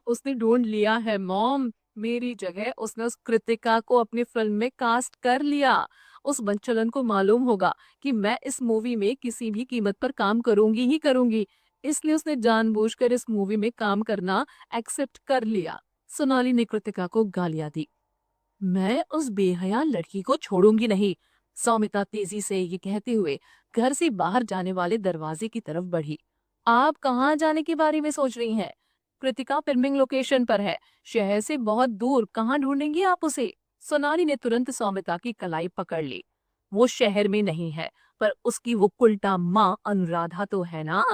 Speaker 1: उसने ढूंढ लिया है मॉम। मेरी जगह उसने उस कृतिका को अपनी फिल्म में कास्ट कर लिया। उस बंचलन को मालूम होगा कि मैं इस मूवी में किसी भी कीमत पर काम करूंगी ही करूंगी, इसलिए उसने जानबूझकर इस मूवी में काम करना एक्सेप्ट कर लिया। सोनाली ने कृतिका को गालियां दी। मैं उस बेहया लड़की को छोड़ूंगी नहीं। सौमिता तेजी से ये कहते हुए घर से बाहर जाने वाले दरवाजे की तरफ बढ़ी। आप कहाँ जाने के बारे में सोच रही हैं? कृतिका फिल्मिंग लोकेशन पर है, शहर से बहुत दूर। कहाँ ढूंढेंगी आप उसे? सोनाली ने तुरंत सौमिता की कलाई पकड़ ली। वो शहर में नहीं है, पर उसकी वो उल्टा माँ अनुराधा तो है ना।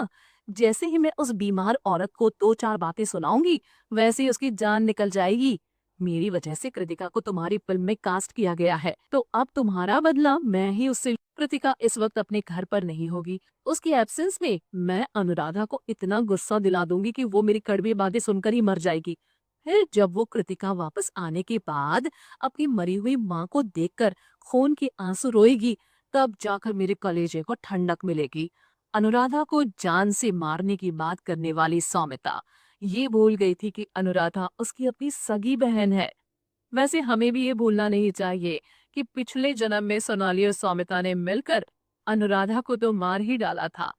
Speaker 1: जैसे ही मैं उस बीमार औरत को दो चार बातें सुनाऊंगी, वैसे ही उसकी जान निकल जाएगी। मेरी वजह से कृतिका को तुम्हारी फिल्म में कास्ट किया गया है, तो अब तुम्हारा बदला मैं ही उससे। कृतिका इस वक्त अपने घर पर नहीं होगी। उसकी एब्सेंस में मैं अनुराधा को इतना गुस्सा दिला दूंगी कि वो मेरी कड़वी बातें सुनकर ही मर जाएगी। फिर जब वो कृतिका वापस आने के बाद अपनी मरी हुई माँ को देखकर खून के आंसू रोएगी, तब जाकर मेरे कलेजे को ठंडक मिलेगी। अनुराधा को जान से मारने की बात करने वाली सौमिता ये भूल गई थी कि अनुराधा उसकी अपनी सगी बहन है। वैसे हमें भी ये भूलना नहीं चाहिए कि पिछले जन्म में सोनाली और सौमिता ने मिलकर अनुराधा को तो मार ही डाला था।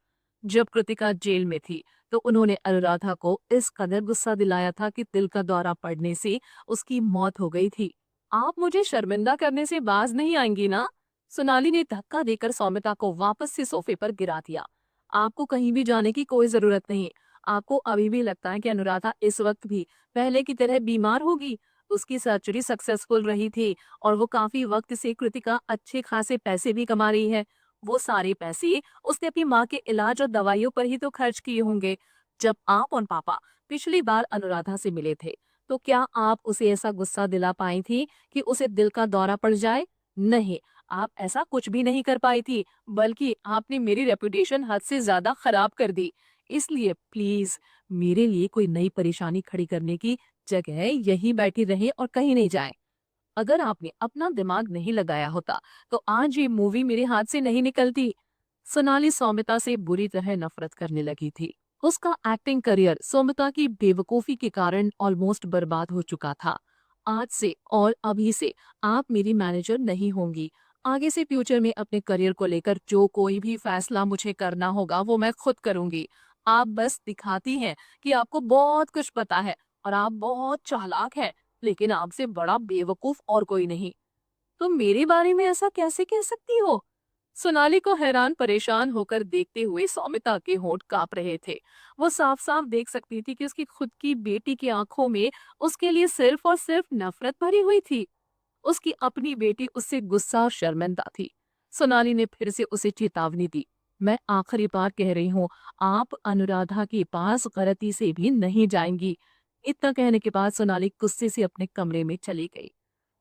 Speaker 1: जब कृतिका जेल में थी, तो उन्होंने अनुराधा को इस कदर गुस्सा दिलाया था कि दिल का दौरा पड़ने से उसकी मौत हो गई थी। आप मुझे शर्मिंदा करने से बाज नहीं आएंगी ना? सोनाली ने धक्का देकर सौमिता को वापस से सोफे पर गिरा दिया। आपको कहीं भी जाने की कोई जरूरत नहीं। आपको अभी भी लगता है कि अनुराधा इस वक्त भी पहले की तरह बीमार होगी? उसकी सर्जरी सक्सेसफुल रही थी और वो काफी वक्त से कृतिका अच्छे खासे पैसे भी कमा रही है। वो सारे पैसे उसने अपनी माँ के इलाज और दवाइयों पर ही तो खर्च किए होंगे। जब आप और पापा पिछली बार अनुराधा से मिले थे, तो क्या आप उसे ऐसा गुस्सा दिला पाई थी कि उसे दिल का दौरा पड़ जाए? नहीं, आप ऐसा कुछ भी नहीं कर पाई थी, बल्कि आपने मेरी रेपुटेशन हद से ज्यादा खराब कर दी। इसलिए प्लीज मेरे लिए कोई नई परेशानी खड़ी करने की जगह यहीं बैठी रहे और कहीं नहीं जाए। अगर आपने अपना दिमाग नहीं लगाया होता, तो आज ये मूवी मेरे हाथ से नहीं निकलती। सोनाली सौमिता से बुरी तरह नफरत करने लगी थी। उसका एक्टिंग करियर सौमिता की बेवकूफी के कारण ऑलमोस्ट बर्बाद हो चुका था। आज से और अभी से आप मेरी मैनेजर नहीं होंगी। आगे से फ्यूचर में अपने करियर को लेकर जो कोई भी फैसला मुझे करना होगा वो मैं खुद करूंगी। आप बस दिखाती हैं कि आपको बहुत कुछ पता है और आप बहुत चालाक हैं, लेकिन आपसे बड़ा बेवकूफ और कोई नहीं। तुम मेरे बारे में ऐसा कैसे कह सकती हो? सोनाली को हैरान परेशान होकर देखते हुए सौमिता के होंठ कांप रहे थे। वो साफ साफ देख सकती थी कि उसकी खुद की बेटी की आंखों में उसके लिए सिर्फ और सिर्फ नफरत भरी हुई थी। उसकी अपनी बेटी उससे गुस्सा और शर्मिंदा थी। सोनाली ने फिर से उसे चेतावनी दी। मैं आखिरी बार कह रही हूँ, आप अनुराधा के पास गलती से भी नहीं जाएंगी। इतना कहने के बाद सोनाली गुस्से से अपने कमरे में चली गई।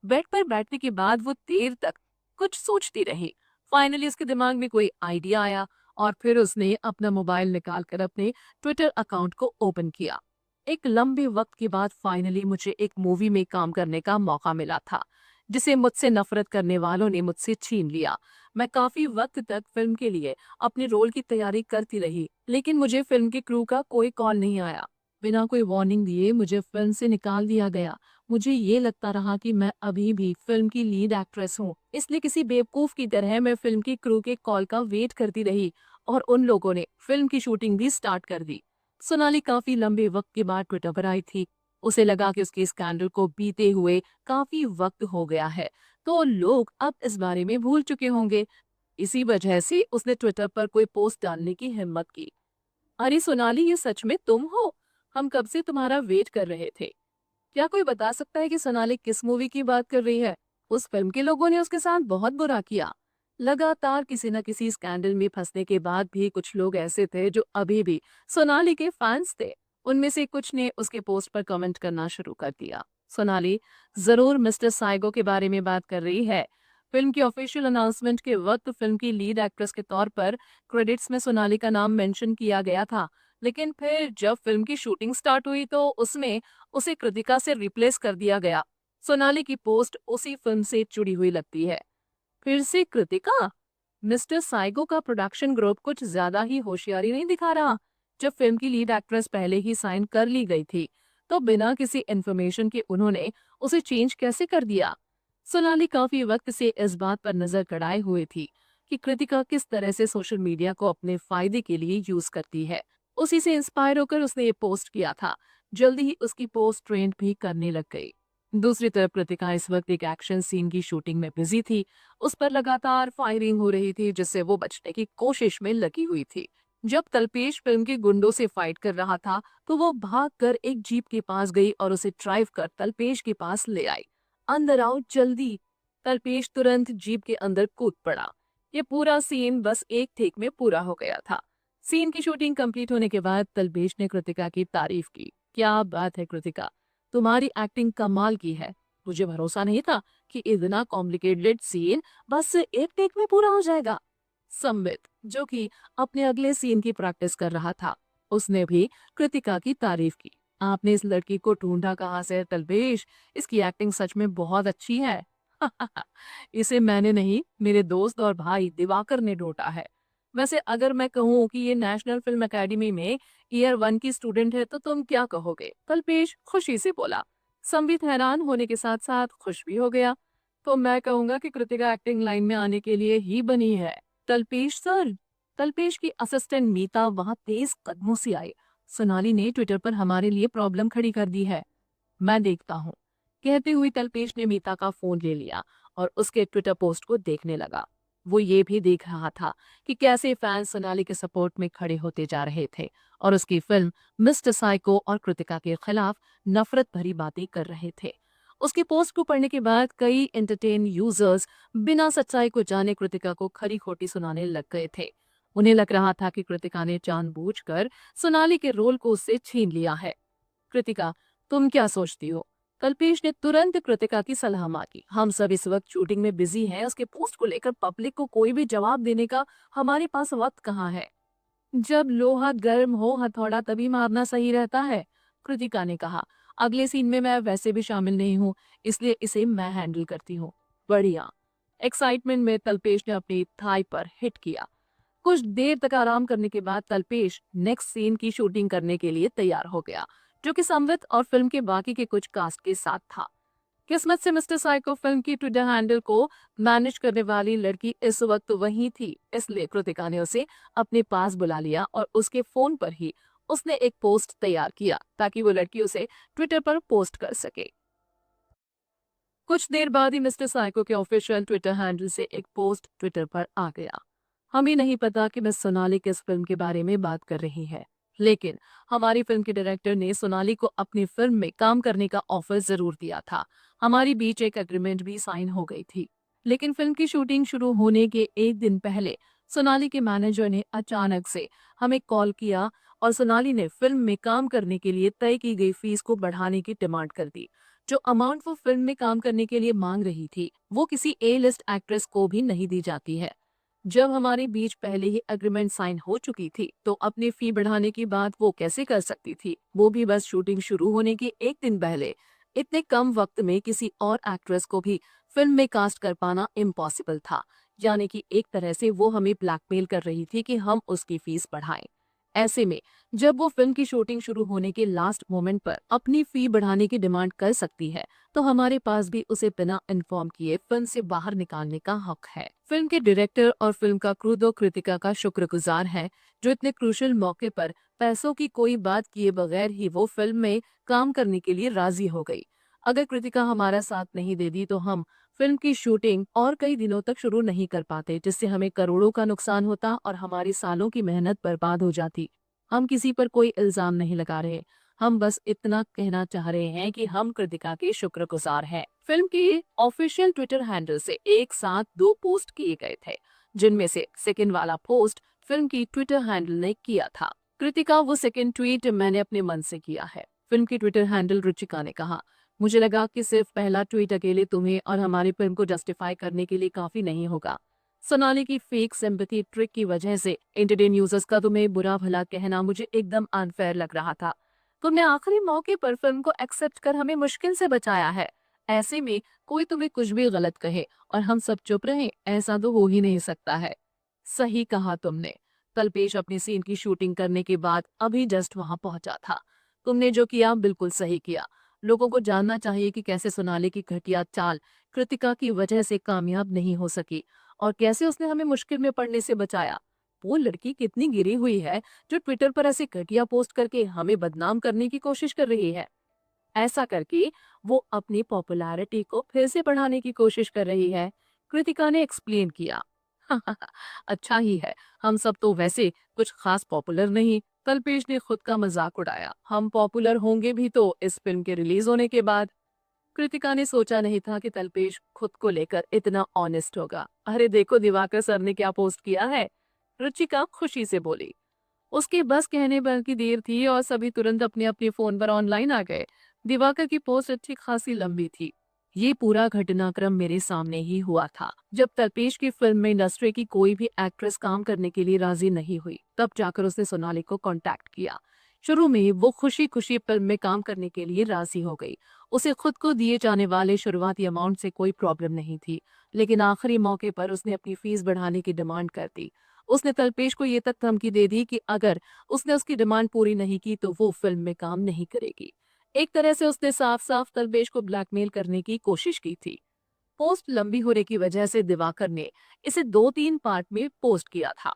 Speaker 1: बेड पर बैठने के बाद वो देर तक कुछ सोचती रही। फाइनली उसके दिमाग में कोई आइडिया आया और फिर उसने अपना मोबाइल निकालकर अपने ट्विटर अकाउंट को ओपन किया। एक लंबे वक्त के बाद फाइनली मुझे एक मूवी में काम करने का मौका मिला था, जिसे मुझसे नफरत करने वालों ने मुझसे छीन लिया। मैं काफी वक्त तक फिल्म के लिए अपने रोल की तैयारी करती रही, लेकिन मुझे फिल्म के क्रू का कोई कॉल नहीं आया। बिना कोई वार्निंग दिए मुझे फिल्म से निकाल दिया गया। मुझे ये लगता रहा कि मैं अभी भी फिल्म की लीड एक्ट्रेस हूँ, इसलिए किसी बेवकूफ की तरह मैं फिल्म की क्रू के कॉल का वेट करती रही और उन लोगों ने फिल्म की शूटिंग भी स्टार्ट कर दी। सोनाली काफी लंबे वक्त के बाद ट्विटर पर आई थी। उसे लगा कि उसके स्कैंडल को बीते हुए काफी वक्त हो गया है, तो लोग अब इस बारे में भूल चुके होंगे। इसी वजह से उसने ट्विटर पर कोई पोस्ट डालने की हिम्मत की। अरे सोनाली, ये सच में तुम हो? हम कब से तुम्हारा वेट कर रहे थे। क्या कोई बता सकता है कि सोनाली किस मूवी की बात कर रही है? उस फिल्म के लोगों ने उसके साथ बहुत बुरा किया। लगातार किसी न किसी स्कैंडल में फंसने के बाद भी कुछ लोग ऐसे थे जो अभी भी सोनाली के फैंस थे। उनमें से कुछ ने उसके पोस्ट पर कमेंट करना शुरू कर दिया। सोनाली जरूर मिस्टर साइगो के बारे में बात कर रही है। फिल्म की ऑफिशियल अनाउंसमेंट के वक्त फिल्म की लीड एक्ट्रेस के तौर पर क्रेडिट्स में सोनाली का नाम मेंशन किया गया था, लेकिन फिर जब फिल्म की शूटिंग स्टार्ट हुई तो उसमें उसे कृतिका से रिप्लेस कर दिया गया। सोनाली की पोस्ट उसी फिल्म से जुड़ी हुई लगती है। फिर से कृतिका? मिस्टर साइगो का प्रोडक्शन ग्रुप कुछ ज्यादा ही होशियारी नहीं दिखा रहा। जब फिल्म की लीड एक्ट्रेस पहले ही साइन कर ली गई थी, तो बिना किसी इन्फॉर्मेशन के उन्होंने उसे चेंज कैसे कर दिया? सोनाली काफी वक्त से इस बात पर नजर गड़ाए हुए थी कि कृतिका किस तरह से सोशल मीडिया को अपने फायदे के लिए यूज करती है। उसी से इंस्पायर होकर उसने ये पोस्ट किया था। जल्दी ही उसकी पोस्ट ट्रेंड भी करने लग गई। दूसरी तरफ कृतिका इस वक्त एक एक्शन सीन की शूटिंग में बिजी थी। उस पर लगातार फायरिंग हो रही थी, जिससे वो बचने की कोशिश में लगी हुई थी। जब तल्पेश फिल्म के गुंडों से फाइट कर रहा था, तो वो भागकर एक जीप के पास गई और उसे ड्राइव कर तल्पेश के पास ले आई। अंदर आओ जल्दी। तल्पेश तुरंत जीप के अंदर कूद पड़ा। ये पूरा सीन बस एक टेक में पूरा हो गया था। सीन की शूटिंग कंप्लीट होने के बाद तल्पेश ने कृतिका की तारीफ की। क्या बात है कृतिका, तुम्हारी एक्टिंग कमाल की है। मुझे भरोसा नहीं था कि इतना कॉम्प्लिकेटेड सीन बस एक टेक में पूरा हो जाएगा। संबित, जो कि अपने अगले सीन की प्रैक्टिस कर रहा था, उसने भी कृतिका की तारीफ की। आपने इस लड़की को ढूंढा कहाँ से तलबेश? इसकी एक्टिंग सच में बहुत अच्छी है। इसे मैंने नहीं, मेरे दोस्त और भाई दिवाकर ने ढूंढा है। वैसे अगर मैं कहूँ कि ये नेशनल फिल्म एकेडमी में ईयर 1 की स्टूडेंट है तो तुम क्या कहोगे? कल्पेश खुशी से बोला। संबित हैरान होने के साथ साथ खुश भी हो गया। तो मैं कहूंगा कि कृतिका एक्टिंग लाइन में आने के लिए ही बनी है। तल्पेश सर। तल्पेश की असिस्टेंट मीता वहां तेज कदमों से आई। सोनाली ने ट्विटर पर हमारे लिए प्रॉब्लम खड़ी कर दी है। मैं देखता हूँ। कहते हुए तल्पेश ने मीता का फोन ले लिया और उसके ट्विटर पोस्ट को देखने लगा। वो ये भी देख रहा था कि कैसे फैंस सोनाली के सपोर्ट में खड़े होते जा रहे थे और उसकी फिल्म मिस्टर साइको और कृतिका के खिलाफ नफरत भरी बातें कर रहे थे। उसकी पोस्ट को पढ़ने के बाद कई एंटरटेन यूजर्स बिना सच्चाई को जाने कृतिका को खरी खोटी सुनाने लग गए थे। उन्हें लग रहा था कि कृतिका ने जानबूझकर सोनाली के रोल को उससे छीन लिया है। कृतिका, तुम क्या सोचती हो? कल्पेश ने तुरंत कृतिका की सलाह मांगी। हम सब इस वक्त शूटिंग में बिजी हैं, उसके पोस्ट को लेकर पब्लिक को कोई भी जवाब देने का हमारे पास वक्त कहाँ है। जब लोहा गर्म हो हथौड़ा तभी मारना सही रहता है, कृतिका ने कहा। अगले सीन में मैं वैसे भी शामिल नहीं हूँ, इसलिए इसे मैं हैंडल करती हूँ। बढ़िया। एक्साइटमेंट में तल्पेश ने अपनी थाई पर हिट किया। कुछ देर तक आराम करने के बाद तल्पेश नेक्स्ट सीन की शूटिंग करने के लिए तैयार हो गया, जो कि संवित और फिल्म के बाकी के कुछ कास्ट के साथ था। किस्मत से मिस्टर साइको फिल्म की ट्विटर हैंडल को मैनेज करने वाली लड़की इस वक्त वहीं थी, इसलिए कृतिका ने उसे अपने पास बुला लिया और उसके फोन पर ही उसने एक पोस्ट तैयार किया ताकि वो लड़की उसे ट्विटर पर पोस्ट कर सके। कुछ देर बाद ही मिस्टर साइको के ऑफिशियल ट्विटर हैंडल से एक पोस्ट ट्विटर पर आ गया। हमें नहीं पता कि मिस सोनाली किस फिल्म के बारे में बात कर रही है, लेकिन हमारी फिल्म के डायरेक्टर ने सोनाली को अपनी फिल्म में काम करने का ऑफर जरूर दिया था। हमारी बीच एक एग्रीमेंट भी साइन हो गई थी। लेकिन फिल्म की शूटिंग शुरू होने के एक दिन पहले सोनाली के मैनेजर ने अचानक से हमें कॉल किया और सोनाली ने फिल्म में काम करने के लिए तय की गई फीस को बढ़ाने की डिमांड कर दी। जो अमाउंट वो फिल्म में काम करने के लिए मांग रही थी, वो किसी ए लिस्ट एक्ट्रेस को भी नहीं दी जाती है। जब हमारे बीच पहले ही एग्रीमेंट साइन हो चुकी थी, तो अपनी फी बढ़ाने की बात वो कैसे कर सकती थी, वो भी बस शूटिंग शुरू होने के एक दिन पहले। इतने कम वक्त में किसी और एक्ट्रेस को भी फिल्म में कास्ट कर पाना इम्पॉसिबल था। यानी कि एक तरह से वो हमें ब्लैकमेल कर रही थी कि हम उसकी फीस बढ़ाएं। ऐसे में जब वो फिल्म की शूटिंग शुरू होने के लास्ट मोमेंट पर अपनी फी बढ़ाने की डिमांड कर सकती है, तो हमारे पास भी उसे बिना इन्फॉर्म किए फिल्म से बाहर निकालने का हक है। फिल्म के डायरेक्टर और फिल्म का क्रू दो कृतिका का शुक्रगुजार है, जो इतने क्रूशियल मौके पर पैसों की कोई बात किए बगैर ही वो फिल्म में काम करने के लिए राजी हो गई। अगर कृतिका हमारा साथ नहीं देती तो हम फिल्म की शूटिंग और कई दिनों तक शुरू नहीं कर पाते, जिससे हमें करोड़ों का नुकसान होता और हमारी सालों की मेहनत बर्बाद हो जाती। हम किसी पर कोई इल्जाम नहीं लगा रहे, हम बस इतना कहना चाह रहे हैं कि हम कृतिका के शुक्रगुजार हैं। फिल्म के ऑफिशियल ट्विटर हैंडल से एक साथ 2 पोस्ट किए गए थे, जिनमें से सेकंड वाला पोस्ट फिल्म की ट्विटर हैंडल ने किया था। कृतिका, वो सेकंड ट्वीट मैंने अपने मन से किया है। फिल्म की ट्विटर हैंडल रुचिका ने कहा, मुझे लगा कि सिर्फ पहला ट्वीट अकेले तुम्हें और हमारी फिल्म को जस्टिफाई करने के लिए काफी नहीं होगा। सोनाली की फेक सिंपैथी ट्रिक की वजह से एंटरटेन यूजर्स का तुम्हें बुरा भला कहना मुझे एकदम अनफेयर लग रहा था। तुमने आखिरी मौके पर फिल्म को एक्सेप्ट कर हमें मुश्किल से बचाया है। ऐसे में कोई तुम्हें कुछ भी गलत कहे और हम सब चुप रहें, ऐसा तो हो ही नहीं सकता है। सही कहा तुमने। कल्पेश अपनी सीन की शूटिंग करने के बाद अभी जस्ट वहां पहुंचा था। तुमने जो किया बिल्कुल सही किया। लोगों को जानना चाहिए कि कैसे सोनाली की घटिया चाल कृतिका की वजह से कामयाब नहीं हो सकी और कैसे उसने हमें मुश्किल में पड़ने से बचाया। वो लड़की कितनी गिरी हुई है जो ट्विटर पर ऐसे घटिया पोस्ट करके हमें बदनाम करने की कोशिश कर रही है। ऐसा करके वो अपनी पॉपुलैरिटी को फिर से बढ़ाने की कोशिश कर रही है, कृतिका ने एक्सप्लेन किया। अच्छा ही है, हम सब तो वैसे कुछ खास पॉपुलर नहीं। कल्पेश ने खुद का मजाक उड़ाया। हम पॉपुलर होंगे भी तो इस फिल्म के रिलीज होने के बाद। कृतिका ने सोचा नहीं था कि कल्पेश खुद को लेकर इतना ऑनेस्ट होगा। अरे देखो दिवाकर सर ने क्या पोस्ट किया है, रुचिका खुशी से बोली। उसके बस कहने भर की देर थी और सभी तुरंत अपने अपने फोन पर ऑनलाइन आ गए। दिवाकर की पोस्ट अच्छी खासी लंबी थी। ये पूरा घटनाक्रम मेरे सामने ही हुआ था। जब तल्पेश की फिल्म में इंडस्ट्री की कोई भी एक्ट्रेस काम करने के लिए राजी नहीं हुई, तब जाकर उसने सोनाली को कांटेक्ट किया। शुरू में वो खुशी खुशी फिल्म में काम करने के लिए राजी हो गई। उसे खुद को दिए जाने वाले शुरुआती अमाउंट से कोई प्रॉब्लम नहीं थी, लेकिन आखिरी मौके पर उसने अपनी फीस बढ़ाने की डिमांड कर दी। उसने तल्पेश को ये तक धमकी दे दी कि अगर उसने उसकी डिमांड पूरी नहीं की तो वो फिल्म में काम नहीं करेगी। एक तरह से उसने साफ साफ तल्पेश को ब्लैकमेल करने की कोशिश की थी। पोस्ट लंबी होने की वजह से दिवाकर ने इसे 2-3 पार्ट में पोस्ट किया था।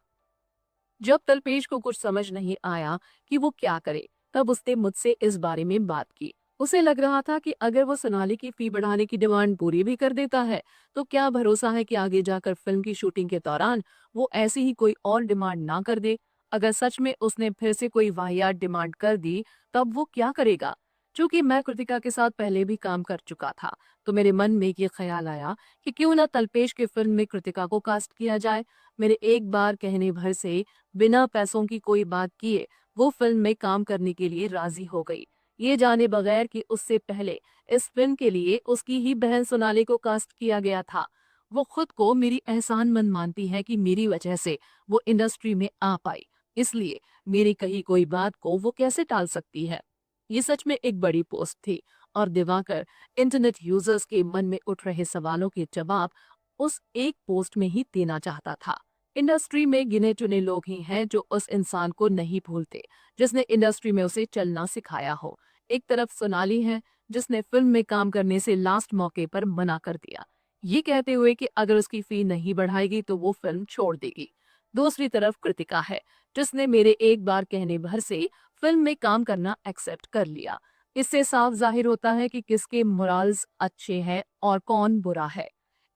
Speaker 1: जब तल्पेश को कुछ समझ नहीं आया कि वो क्या करे, तब उसने मुझसे इस बारे में बात की। उसे लग रहा था कि अगर वो सोनाली की फी बढ़ाने की डिमांड पूरी भी कर देता है, तो क्या भरोसा है कि आगे जाकर फिल्म की शूटिंग के दौरान वो ऐसी ही कोई और डिमांड ना कर दे। अगर सच में उसने फिर से कोई वाहियात डिमांड कर दी, तब वो क्या करेगा। चूंकि मैं कृतिका के साथ पहले भी काम कर चुका था, तो मेरे मन में ये ख्याल आया कि क्यों ना तल्पेश की फिल्म में कृतिका को कास्ट किया जाए। मेरे एक बार कहने भर से बिना पैसों की कोई बात किए वो फिल्म में काम करने के लिए राजी हो गई, ये जाने बगैर कि उससे पहले इस फिल्म के लिए उसकी ही बहन सोनाली को कास्ट किया गया था। वो खुद को मेरी एहसानमंद मानती है कि मेरी वजह से वो इंडस्ट्री में आ पाई, इसलिए मेरी कही कोई बात को वो कैसे टाल सकती है। ये सच में एक बड़ी पोस्ट थी और दिवाकर इंटरनेट यूजर्स के मन में उठ रहे सवालों के जवाब उस एक पोस्ट में ही देना चाहता था। इंडस्ट्री में गिने चुने लोग ही हैं जो उस इंसान को नहीं भूलते जिसने इंडस्ट्री में उसे चलना सिखाया हो। एक तरफ सोनाली है जिसने फिल्म में काम करने से लास्ट मौके पर मना कर दिया, ये कहते हुए कि अगर उसकी फी नहीं बढ़ाएगी तो वो फिल्म छोड़ देगी। दूसरी तरफ कृतिका है जिसने मेरे एक बार कहने भर से फिल्म में काम करना एक्सेप्ट कर लिया। इससे साफ जाहिर होता है कि किसके मोरल्स अच्छे हैं और कौन बुरा है।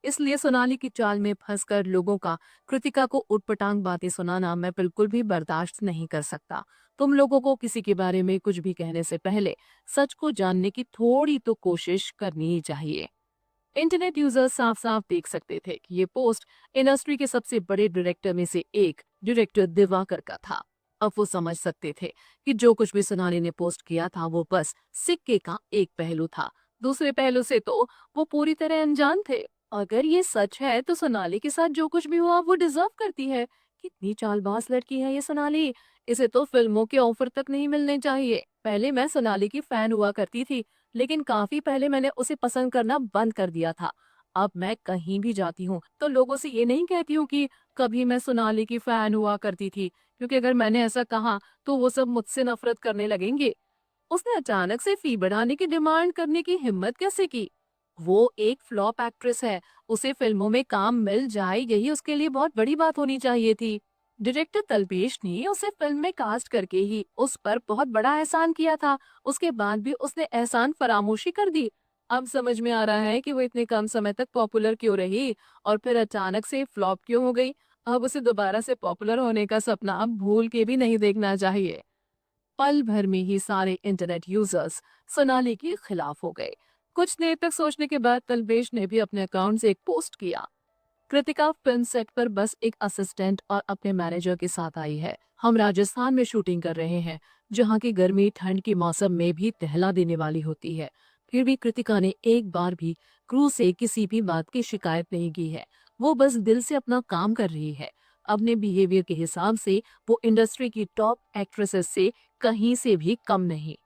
Speaker 1: इसलिए सोनाली की चाल में फंसकर लोगों का कृतिका को उटपटांग बातें सुनाना मैं बिल्कुल भी बर्दाश्त नहीं कर सकता। तुम लोगों को किसी के बारे में कुछ भी कहने से पहले सच को जानने की थोड़ी तो कोशिश करनी ही चाहिए। इंटरनेट यूजर्स साफ साफ देख सकते थे कि ये पोस्ट इंडस्ट्री के सबसे बड़े डायरेक्टर में से एक डायरेक्टर दिवाकर का था। अब वो समझ सकते थे कि जो कुछ भी सोनाली ने पोस्ट किया था वो बस सिक्के का एक पहलू था, दूसरे पहलू से तो वो पूरी तरह अनजान थे। अगर ये सच है तो सोनाली के साथ जो कुछ भी हुआ वो डिजर्व करती है। कितनी चालबाज लड़की है ये सोनाली, इसे तो फिल्मों के ऑफर तक नहीं मिलने चाहिए। पहले मैं सोनाली की फैन हुआ करती थी, लेकिन काफी पहले मैंने उसे पसंद करना बंद कर दिया था। अब मैं कहीं भी जाती हूँ तो लोगों से ये नहीं कहती हूँ कि कभी मैं सोनाली की फैन हुआ करती थी, क्योंकि अगर मैंने ऐसा कहा तो वो सब मुझसे नफरत करने लगेंगे। उसने अचानक से फी बढ़ाने की डिमांड करने की हिम्मत कैसे की। वो एक फ्लॉप एक्ट्रेस है, उसे फिल्मों में काम मिल जाए यही उसके लिए बहुत बड़ी बात होनी चाहिए थी। डायरेक्टर तल्पेश ने उसे फिल्म में कास्ट करके ही उस पर बहुत बड़ा एहसान किया था, उसके बाद भी उसने एहसान फरामोशी कर दी। अब समझ में आ रहा है कि वो इतने कम समय तक पॉपुलर क्यों रही और फिर अचानक से फ्लॉप क्यों हो गई। अब उसे दोबारा से पॉपुलर होने का सपना अब भूल के भी नहीं देखना चाहिए। पल भर में ही सारे इंटरनेट यूजर्स सोनाली के खिलाफ हो गए। कुछ देर तक सोचने के बाद तलवेश ने भी अपने अकाउंट से एक पोस्ट किया। कृतिका फिल्म सेट पर बस एक असिस्टेंट और अपने मैनेजर के साथ आई है। हम राजस्थान में शूटिंग कर रहे हैं, जहाँ की गर्मी ठंड के मौसम में भी दहला देने वाली होती है। फिर भी कृतिका ने एक बार भी क्रू से किसी भी बात की शिकायत नहीं की है। वो बस दिल से अपना काम कर रही है। अपने बिहेवियर के हिसाब से वो इंडस्ट्री की टॉप एक्ट्रेसेस से कहीं से भी कम नहीं।